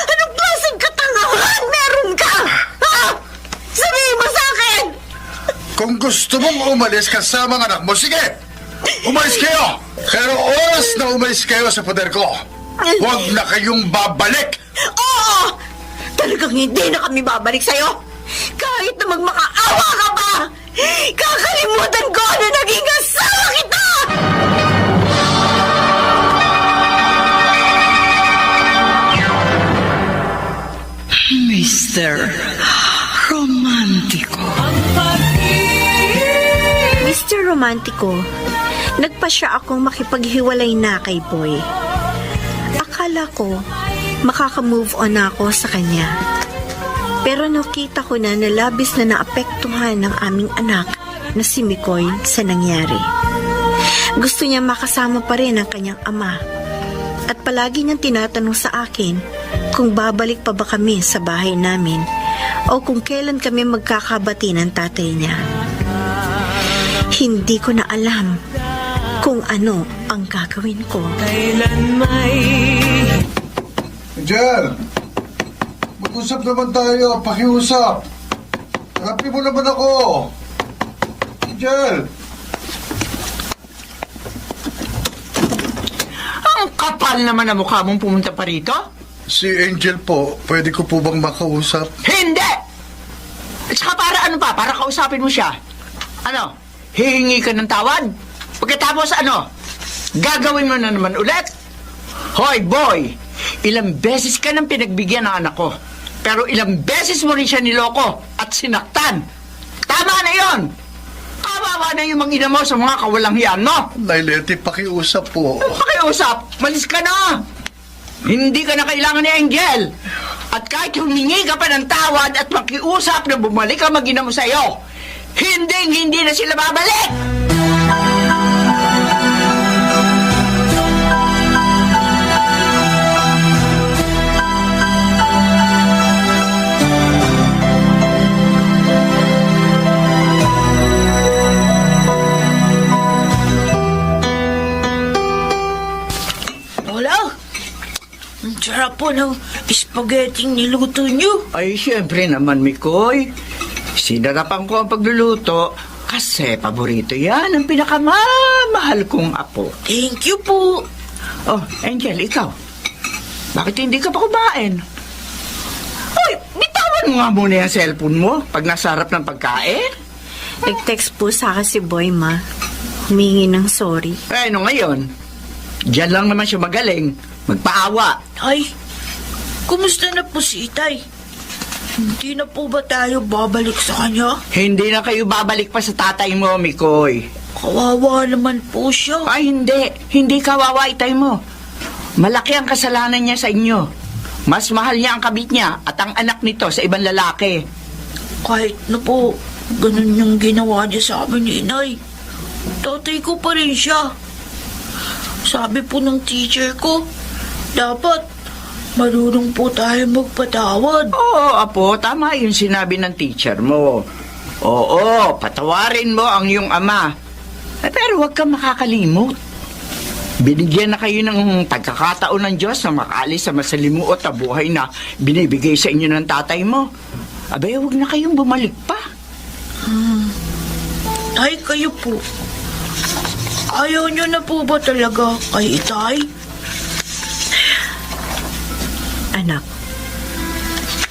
Anong klaseng katangahan meron ka? Ha? Sabihin mo sa akin! Kung gusto mong umalis kasama ang anak mo, sige! Umalis kayo! Pero oras na umalis kayo sa poder ko, huwag na kayong babalik! Oo! Talagang hindi na kami babalik sa'yo! Kahit na magmakaawa ka pa! Kakalimutan ko na naging asawa kita! Mr. Romantico. Mr. Romantiko, nagpa siya akong makipaghiwalay na kay Boy. Akala ko, makaka-move on na ako sa kanya. Pero nakita ko na labis na naapektuhan ng aming anak na si Mikoy sa nangyari. Gusto niya makasama pa rin ang kanyang ama. At palagi niyang tinatanong sa akin kung babalik pa ba kami sa bahay namin o kung kailan kami magkakabati ng tatay niya. Hindi ko na alam kung ano ang gagawin ko. Kailan may Angel! Mag-usap naman tayo. Pakiusap. Harapin mo naman ako. Angel! Ang kapal naman ang mukha mong pumunta pa rito? Si Angel po, pwede ko po bang makausap? Hindi! At saka para ano pa? Para kausapin mo siya. Ano? Hihingi ka ng tawad? Pagkatapos ano? Gagawin mo na naman ulit? Hoy, boy! Ilang beses ka nang pinagbigyan ng anak ko. Pero ilang beses mo rin siya niloko at sinaktan. Tama na yon! Kawawa na yung mag-ina mo sa mga kawalang hiyan mo! Nay Leti, pakiusap po. Pakiusap! Malis ka na! Hindi ka na kailangan ni Angel! At kahit humingi ka pa ng tawad at makiusap na bumalik ang mag-ina mo sa'yo, hindi na sila babalik! Lola, ang sarap po ng spaghetti niluto niyo. Ay, siyempre naman, Mikoy. Sinarapan ko ang pagluluto kasi paborito yan ang pinakamamahal kong apo. Thank you po. Oh, Angel, ikaw. Bakit hindi ka pa kumain? Hoy, bitawan mo nga muna yung cellphone mo pag nasa harap ng pagkain. Nag-text po sa akin si Boy, ma. Humingi ng sorry. Eh, ano ngayon? Diyan lang naman siya magaling. Magpaawa. Ay, kumusta na po si Itay? Hindi na po ba tayo babalik sa kanya? Hindi na kayo babalik pa sa tatay mo, Mikoy. Kawawa naman po siya. Ay, hindi. Hindi kawawa itay mo. Malaki ang kasalanan niya sa inyo. Mas mahal niya ang kabit niya at ang anak nito sa ibang lalaki. Kahit na po, ganun yung ginawa niya sa amin ni Inay. Tatay ko pa rin siya. Sabi po ng teacher ko, dapat marunong po tayo magpatawad. Oo, apo, tama yung sinabi ng teacher mo. Oo, patawarin mo ang iyong ama. Pero huwag kang makakalimot. Binigyan na kayo ng pagkakataon ng Diyos na makaalis sa masalimuot na buhay na binibigay sa inyo ng tatay mo. Abay, huwag na kayong bumalik pa. Ay, kayo po. Ayaw niyo na po ba talaga kay Itay? Anak,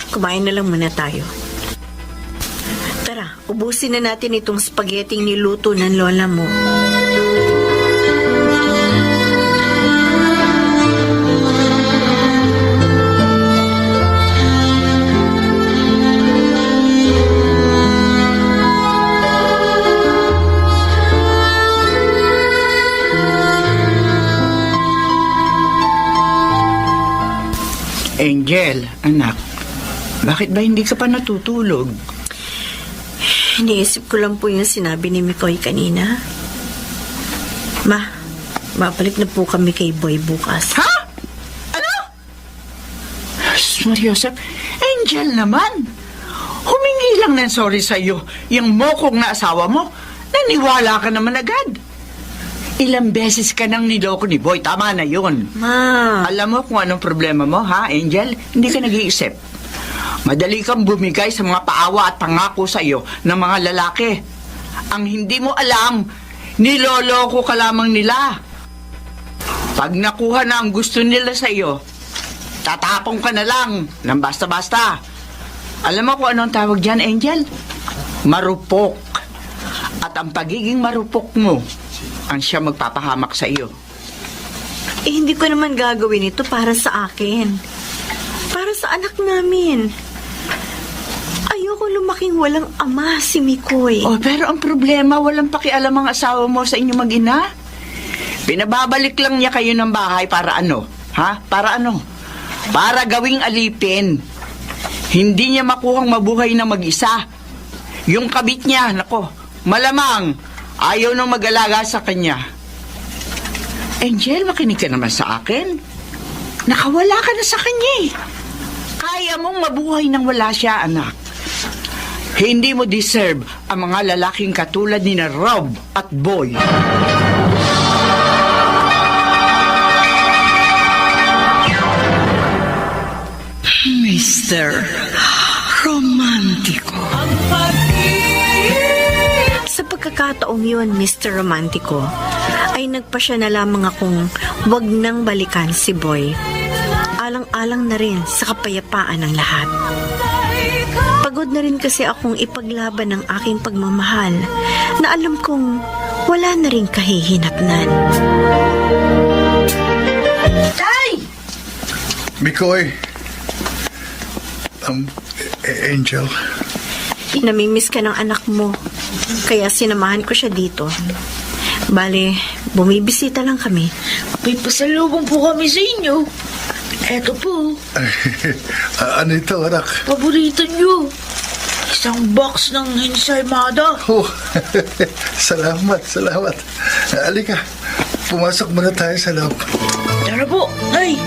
kumain na lang muna tayo. Tara, ubusin na natin itong spaghetti niluto ng lola mo. Angel, anak, bakit ba hindi ka pa natutulog? Iniisip ko lang po yung sinabi ni Mikoy kanina. Ma, babalik na po kami kay Boy bukas. Ha? Ano? Mariosep, Angel naman. Humingi lang ng sorry sa'yo. Yung mokong na asawa mo, naniwala ka naman agad. Ilang beses ka nang niloko ni Boy, tama na yun. Ma, Alam mo kung anong problema mo, ha, Angel? Hindi ka nag-iisip. Madali kang bumigay sa mga paawa at pangako sa iyo ng mga lalaki. Ang hindi mo alam, niloloko ka lamang nila. Pag nakuha na ang gusto nila sa iyo, tatapong ka na lang ng basta-basta. Alam mo kung anong tawag dyan, Angel? Marupok. At ang pagiging marupok mo, ang siya magpapahamak sa iyo. hindi ko naman gagawin ito para sa akin. Para sa anak namin. Ayoko lumaking walang ama si Mikoy. Oh, pero ang problema, walang pakialam ang asawa mo sa inyong mag-ina. Pinababalik lang niya kayo ng bahay para ano? Ha? Para ano? Para gawing alipin. Hindi niya makuhang mabuhay na mag-isa. Yung kabit niya, nako, malamang ayaw nang mag-alaga sa kanya. Angel, makinig ka naman sa akin. Nakawala ka na sa kanya eh. Kaya mong mabuhay nang wala siya, anak. Hindi mo deserve ang mga lalaking katulad ni na Rob at Boy. Mr. Romantiko. Sa pagkakataong yun, Mr. Romantico, ay nagpasya na lamang akong wag nang balikan si Boy. Alang-alang na rin sa kapayapaan ng lahat. Pagod na rin kasi akong ipaglaban ng aking pagmamahal na alam kong wala na rin kahihinatnan. Tay! Mikoy. Angel. Namimiss ka ng anak mo, kaya sinamahan ko siya dito. Bale, bumibisita lang kami. May pasalubong po kami sa inyo. Eto po, Ano ito, anak? paborito nyo. Isang box ng ensaymada. Oh, salamat. Halika, pumasok muna tayo sa loob. Tara po, ay!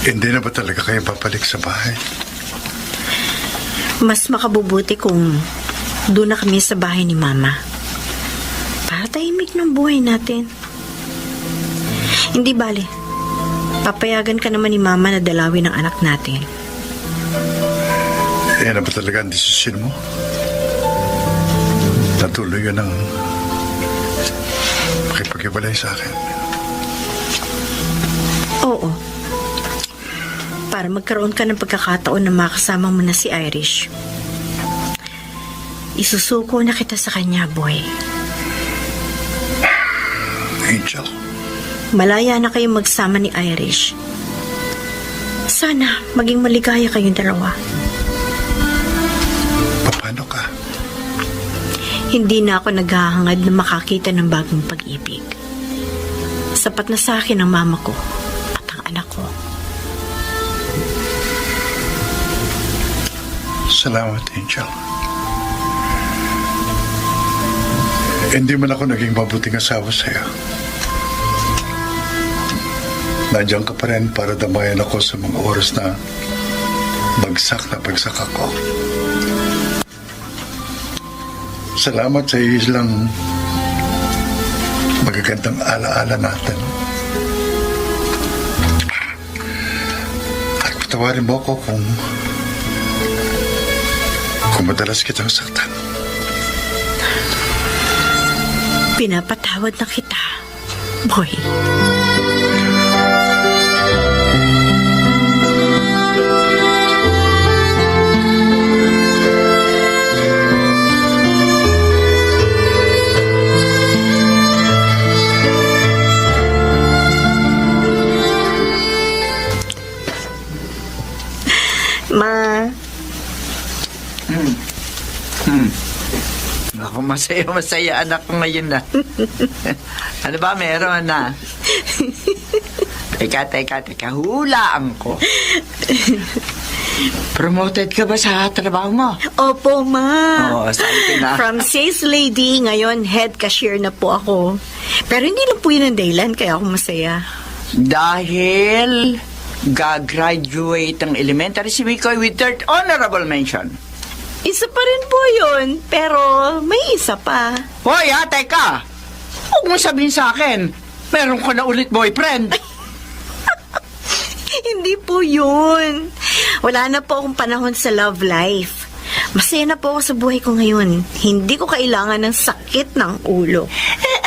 Hindi na ba talaga kayo papalik sa bahay? Mas makabubuti kung doon na kami sa bahay ni Mama. Para tahimik ng buhay natin. Hindi bale. Papayagan ka naman ni Mama na dalawin ang anak natin. Yan na ba talaga ang desisyon mo? Natuloy ka ng makipag-ibalay sa akin? Oo. Para magkaroon ka ng pagkakataon na makasama mo na si Irish. Isusuko na kita sa kanya, Boy. Angel. Malaya na kayong magsama ni Irish. Sana maging maligaya kayong dalawa. Paano ka? Hindi na ako naghahangad na makakita ng bagong pag-ibig. Sapat na sa akin ang mama ko at ang anak ko. Salamat, Angel. Hindi man ako naging mabuting asawa sa'yo. Nandiyan ka pa rin para damayan ako sa mga oras na bagsak ako. Salamat sa ilang magagandang alaala natin. At patawarin mo ako kung madalas kitang saktan. Pinapatawad na kita, Boy. Ma. Ako, masaya anak ko ngayon na. Ano ba meron na? Teka, hulaan ko. Promoted ka ba sa trabaho mo? Opo, Ma. Oo, sabi na. From sales lady, ngayon head cashier na po ako. Pero hindi lang po yun ang dahilan, kaya ako masaya. Dahil gagraduate ang elementary si Mikoy with third honorable mention. Isa pa rin po yun, pero may isa pa. Hoy, teka! Huwag mo sabihin sa akin, meron ko na ulit boyfriend. Hindi po yun. Wala na po akong panahon sa love life. Masaya na po ako sa buhay ko ngayon. Hindi ko kailangan ng sakit ng ulo.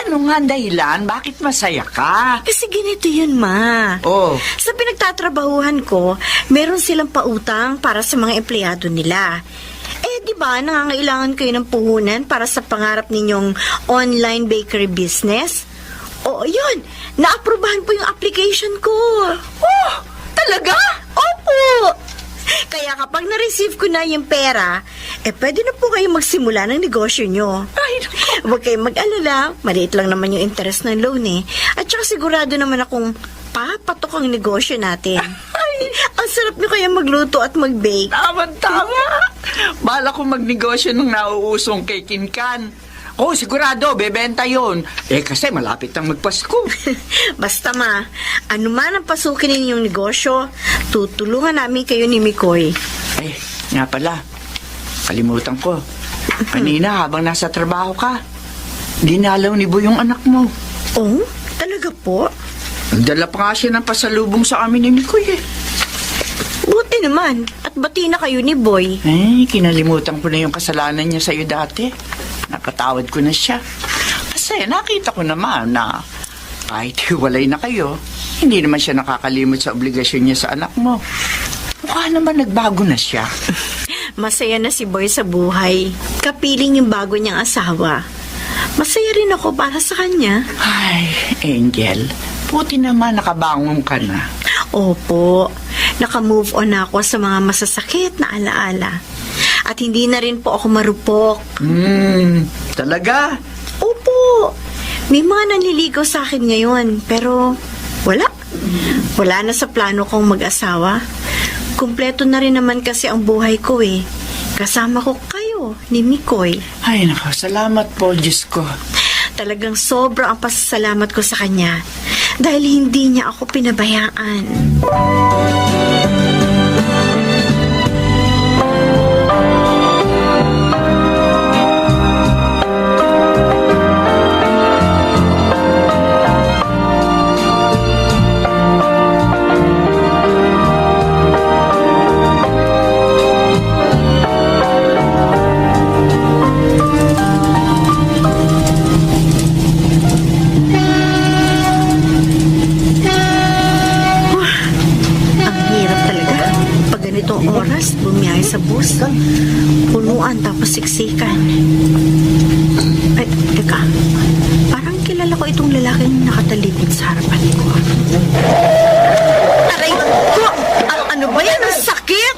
Ano Ano nga ang dahilan? Bakit masaya ka? Kasi ganito yun, Ma. Oh, Sa pinagtatrabahuhan ko, meron silang pautang para sa mga empleyado nila. Di ba, nangangailangan kayo ng puhunan para sa pangarap ninyong online bakery business? Oo, yun. Naaprubahan po yung application ko. oh, talaga? Opo! Kaya kapag na-receive ko na yung pera, pwede na po kayo magsimula ng negosyo nyo. Ay, naku. Huwag kayong mag-alala, maliit lang naman yung interest ng loan eh. At saka sigurado naman akong papatok ang negosyo natin. Ay, Ang sarap nyo kaya magluto at mag-bake. tama. Bala ko magnegosyo ng nauusong kay Kinkan. Oh, sigurado, bebenta yon. Kasi malapit ang magpasko. Basta ma, ano man ang pasukin ninyong negosyo, tutulungan namin kayo ni Mikoy. Nga pala, kalimutan ko. Kanina habang nasa trabaho ka, dinalaw ni Boy yung anak mo. Oh, talaga po? Nagdala pa nga siya ng pasalubong sa amin ni Mikoy eh. Buti naman, at bati na kayo ni Boy. Kinalimutan ko na yung kasalanan niya sa'yo dati. Napatawad ko na siya. Kasi nakita ko naman na kahit hiwalay na kayo, hindi naman siya nakakalimot sa obligasyon niya sa anak mo. Mukha naman nagbago na siya. Masaya na si Boy sa buhay. Kapiling yung bago niyang asawa. Masaya rin ako para sa kanya. Ay, Angel, buti naman nakabangon ka na. Opo, naka-move on na ako sa mga masasakit na alaala. At hindi na rin po ako marupok. Talaga? Opo, may mga nanliligaw sa akin ngayon, pero wala. Wala na sa plano kong mag-asawa. Kumpleto na rin naman kasi ang buhay ko eh. Kasama ko kayo ni Mikoy. Ay, naku, salamat po, Diyos ko. Talagang sobra ang pasasalamat ko sa kanya dahil hindi niya ako pinabayaan. Sa bus. Punuan tapos siksikan. Ay, teka. Parang kilala ko itong lalaking nakatalikod sa harapan ko. Aray ko! Ano ba yan? Ang sakit!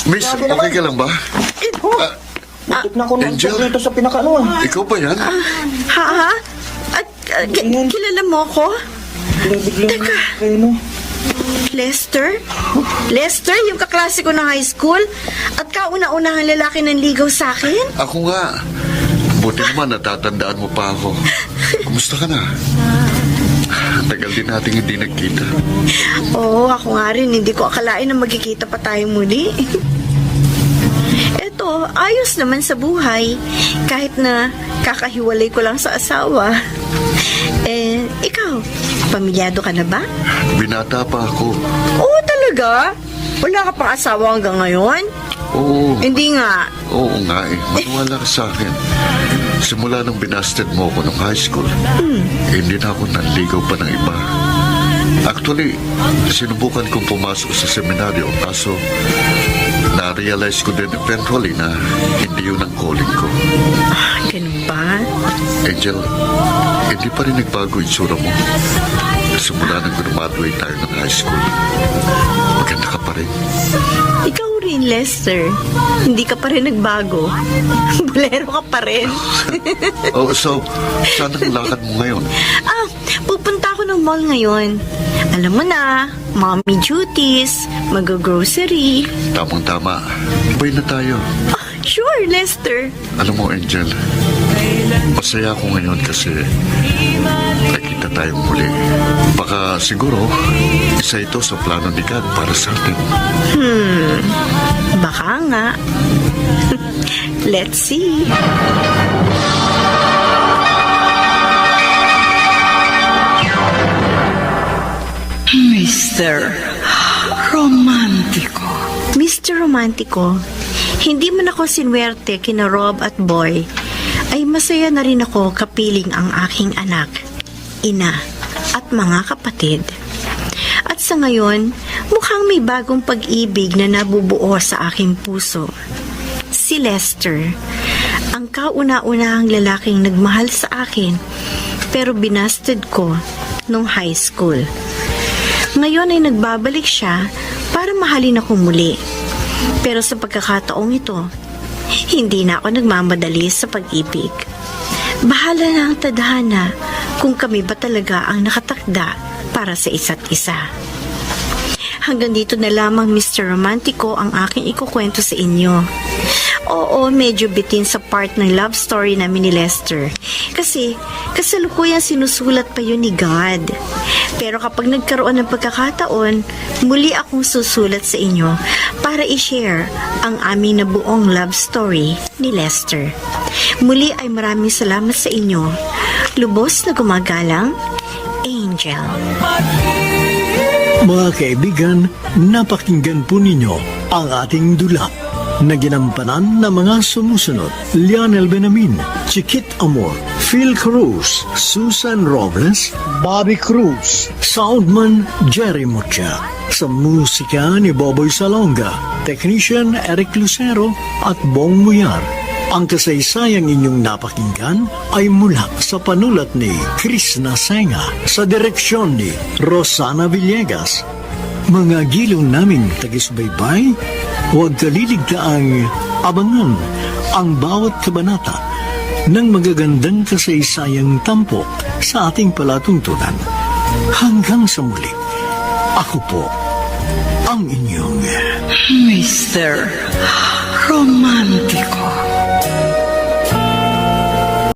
Miss, okay ka lang ba? Angel, ikaw ba yan? Ha? At, kilala mo ko? Teka. Lester? Lester, yung kaklase ko ng high school? At kauna-unahang lalaki ng ligaw sa akin? Ako nga. Buti naman natatandaan mo pa ako. Kumusta ka na? Tagal din nating hindi nagkita. Oo, ako nga rin. Hindi ko akalain na magkikita pa tayo muli. Eto, ayos naman sa buhay. Kahit na kakahiwalay ko lang sa asawa. Ikaw, pamilyado ka na ba? Binata pa ako. Oo, talaga? Wala ka pang asawa hanggang ngayon? Oo. Hindi nga. Oo nga eh. Maniwala ka sa akin. Simula nung binasted mo ako nung high school, hindi na ako nanligaw pa ng iba. Actually, sinubukan kong pumasok sa seminaryo, kaso na-realize ko din eventually na hindi yun ang calling ko. Ganun ba? Angel, hindi pa rin nagbago yung tsura mo. Simula nang graduate tayo ng high school, maganda ka pa rin. Ikaw rin, Lester. Hindi ka pa rin nagbago. Bolero ka pa rin. Oh, so, saan ang lakad mo ngayon? Pupunta ako ng mall ngayon. Alam mo na, mommy duties, mag-grocery. Tamang-tama. Bay na tayo. Sure, Lester. Alam mo, Angel, masaya ako ngayon kasi nakita tayong muli. Baka siguro, isa ito sa plano ni God para sa atin. Baka nga. Let's see. Mr. Romantico. Mr. Romantico, hindi man ako sinwerte kina Rob at Boy. ay masaya na rin ako kapiling ang aking anak, ina, at mga kapatid. At sa ngayon, mukhang may bagong pag-ibig na nabubuo sa aking puso. Si Lester, ang kauna-unahang lalaking nagmahal sa akin, pero binasted ko nung high school. Ngayon ay nagbabalik siya para mahalin ako muli. Pero sa pagkakataong ito, hindi na ako nagmamadali sa pag-ibig. Bahala na ang tadhana kung kami ba talaga ang nakatakda para sa isa't isa. Hanggang dito na lamang, Mr. Romantico, ang aking ikukwento sa inyo. Oo, medyo bitin sa part ng love story namin ni Lester. Kasi kasalukuyan sinusulat pa yun ni God. Pero kapag nagkaroon ng pagkakataon, muli akong susulat sa inyo para i-share ang aming nabuong love story ni Lester. Muli ay maraming salamat sa inyo. Lubos na gumagalang, Angel. Mga kaibigan, napakinggan po ninyo ang ating dula na ginampanan ng mga sumusunod: Lionel Benamin, Chiquit Amor, Phil Cruz, Susan Robles, Bobby Cruz, Soundman Jerry Mucha, sa musika ni Boboy Salonga, Technician Eric Lucero at Bong Muyar. Ang kasaysayang inyong napakinggan ay mula sa panulat ni Chris Nasenga, sa direksyon ni Rosana Villegas. Mga giliw naming tagisbaybay, huwag kaliligtaang abangan ang bawat kabanata ng magagandang kasaysayang tampok sa ating palatuntunan. Hanggang sa muli, ako po ang inyong Mr.